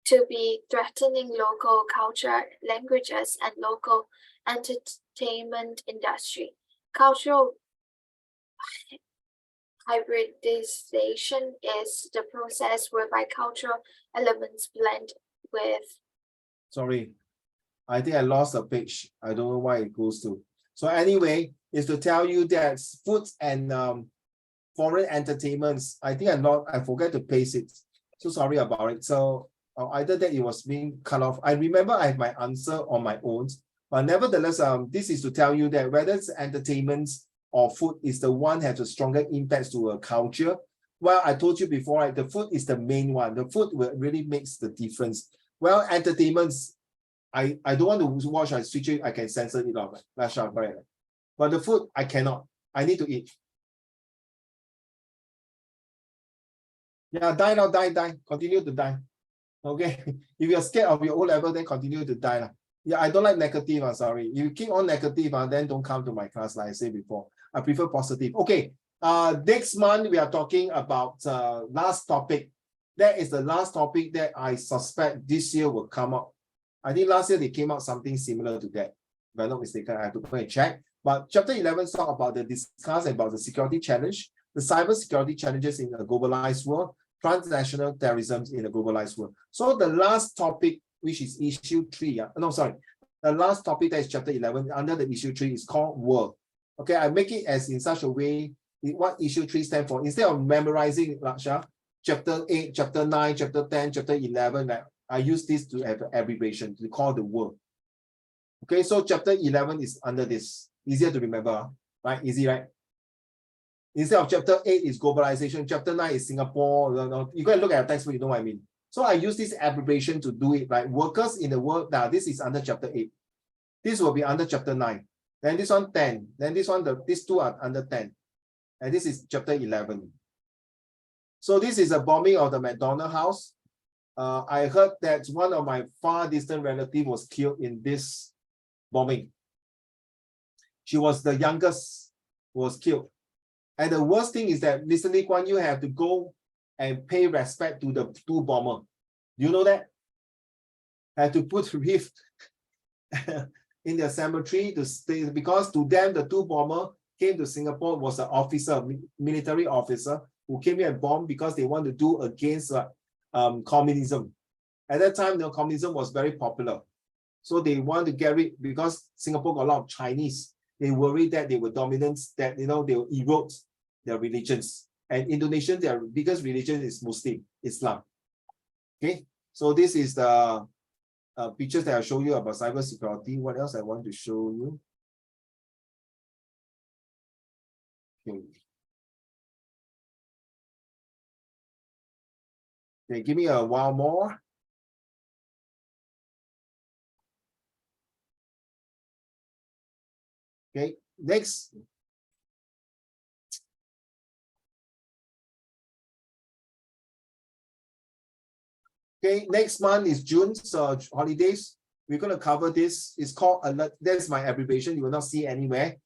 to be threatening local culture, languages, and local entertainment industry. Cultural hybridization is the process whereby cultural elements blend with. Sorry, I think I lost a page. I don't know why it goes to. So anyway, is to tell you that food and foreign entertainments, I think I forget to paste it. So sorry about it. So either that it was being cut off. I remember I have my answer on my own, but nevertheless, this is to tell you that whether it's entertainment or food is the one has a stronger impact to a culture. Well, I told you before, right, the food is the main one. The food will really makes the difference. Well, entertainments, I don't want to watch, I switch it, I can censor it off. That's right. But the food, I cannot. I need to eat. Yeah, die now, die. Continue to die. Okay. If you're scared of your O-level, then continue to die. Yeah, I don't like negative. I'm sorry. If you keep on negative, then don't come to my class, like I said before. I prefer positive. Okay. Next month, we are talking about last topic. That is the last topic that I suspect this year will come up. I think last year they came out something similar to that. If I'm not mistaken, I have to go and check. But chapter 11 talk about discuss about the security challenge, the cyber security challenges in a globalized world, transnational terrorism in a globalized world. So the last topic, which is issue 3, the last topic that is chapter 11 under the issue 3 is called world. Okay, I make it as in such a way, what issue 3 stands for. Instead of memorizing Laksha, chapter 8, chapter 9, chapter 10, chapter 11, I use this to have an abbreviation to call the world. Okay, so chapter 11 is under this. Easier to remember, right? Easy, right? Instead of chapter 8 is globalization, chapter 9 is Singapore. You go and look at a textbook, you know what I mean. So I use this abbreviation to do it, like workers in the world. Now this is under chapter 8. This will be under chapter 9. Then this one 10. Then this one, these two are under 10. And this is chapter 11. So this is a bombing of the McDonald house. I heard that one of my far distant relatives was killed in this bombing. She was the youngest, was killed. And the worst thing is that Mr. Lee Kuan Yew have to go and pay respect to the two bombers. Do you know that? Have to put wreath in their cemetery to stay, because to them, the two bombers came to Singapore, was an officer, military officer, who came here and bombed because they want to do against communism. At that time, the communism was very popular. So they want to get rid, because Singapore got a lot of Chinese. They worry that they were dominant, that they will erode their religions. And Indonesian, their biggest religion is Muslim, Islam. Okay, so this is the pictures that I show you about cybersecurity. What else I want to show you? Okay, give me a while more. Okay, next. Okay, next month is June, so holidays. We're going to cover this. It's called alert. That's my abbreviation. You will not see anywhere.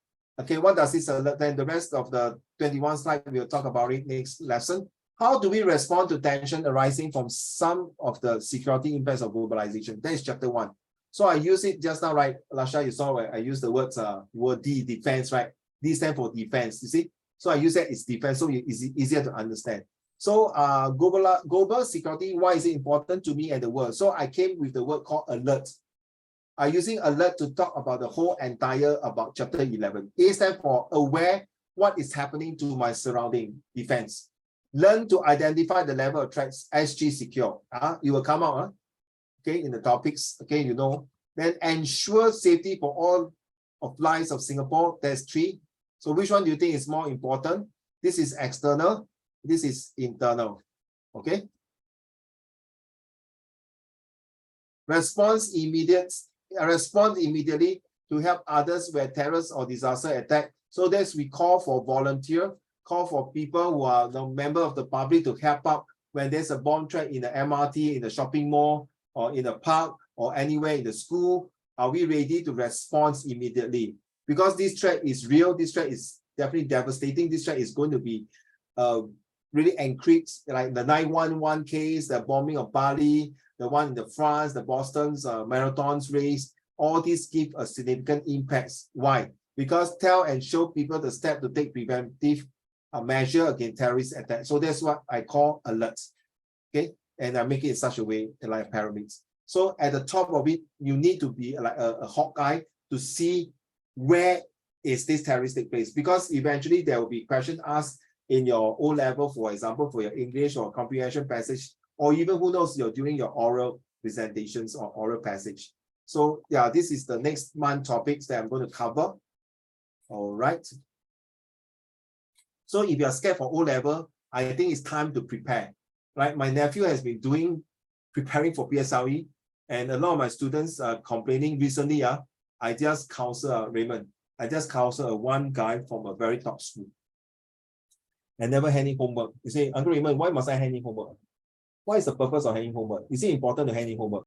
Okay, what does this alert? Then the rest of the 21 slides, we'll talk about it next lesson. How do we respond to tension arising from some of the security impacts of globalization? That is chapter 1. So I use it just now, right? Lasha, you saw where I use the words word D, defense, right? D stands for defense, you see? So I use that as defense, so it's easier to understand. So global security, why is it important to me and the world? So I came with the word called alert. I'm using alert to talk about the whole entire about chapter 11. A stands for aware what is happening to my surrounding, defense. Learn to identify the level of threats, SG secure. It will come out, okay, in the topics, okay, you know. Then ensure safety for all of lives of Singapore. There's 3. So which one do you think is more important? This is external. This is internal. Okay. Respond immediately to help others where terrorists or disaster attack. So that's we call for volunteer, call for people who are the member of the public to help out when there's a bomb threat in the MRT, in the shopping mall, or in a park, or anywhere in the school. Are we ready to respond immediately? Because this threat is real. This threat is definitely devastating. This threat is going to be really increased, like the 911 case, the bombing of Bali, the one in the France, the Boston's marathons race. All these give a significant impacts. Why? Because tell and show people the step to take preventive measure against terrorist attacks. So that's what I call alerts. Okay, and I make it in such a way like pyramids. So at the top of it, you need to be like a hawk eye to see where is this terrorist take place? Because eventually there will be question asked in your O level, for example, for your English or comprehension passage, or even who knows, you're doing your oral presentations or oral passage. So yeah, this is the next month topics that I'm going to cover. All right. So if you're scared for O level, I think it's time to prepare. Right? My nephew has been preparing for PSLE, and a lot of my students are complaining recently. I just counsel Raymond. I just counsel one guy from a very top school. And never handing homework. You say, Uncle Raymond, why must I hand in homework? What is the purpose of handing homework? Is it important to hand in homework?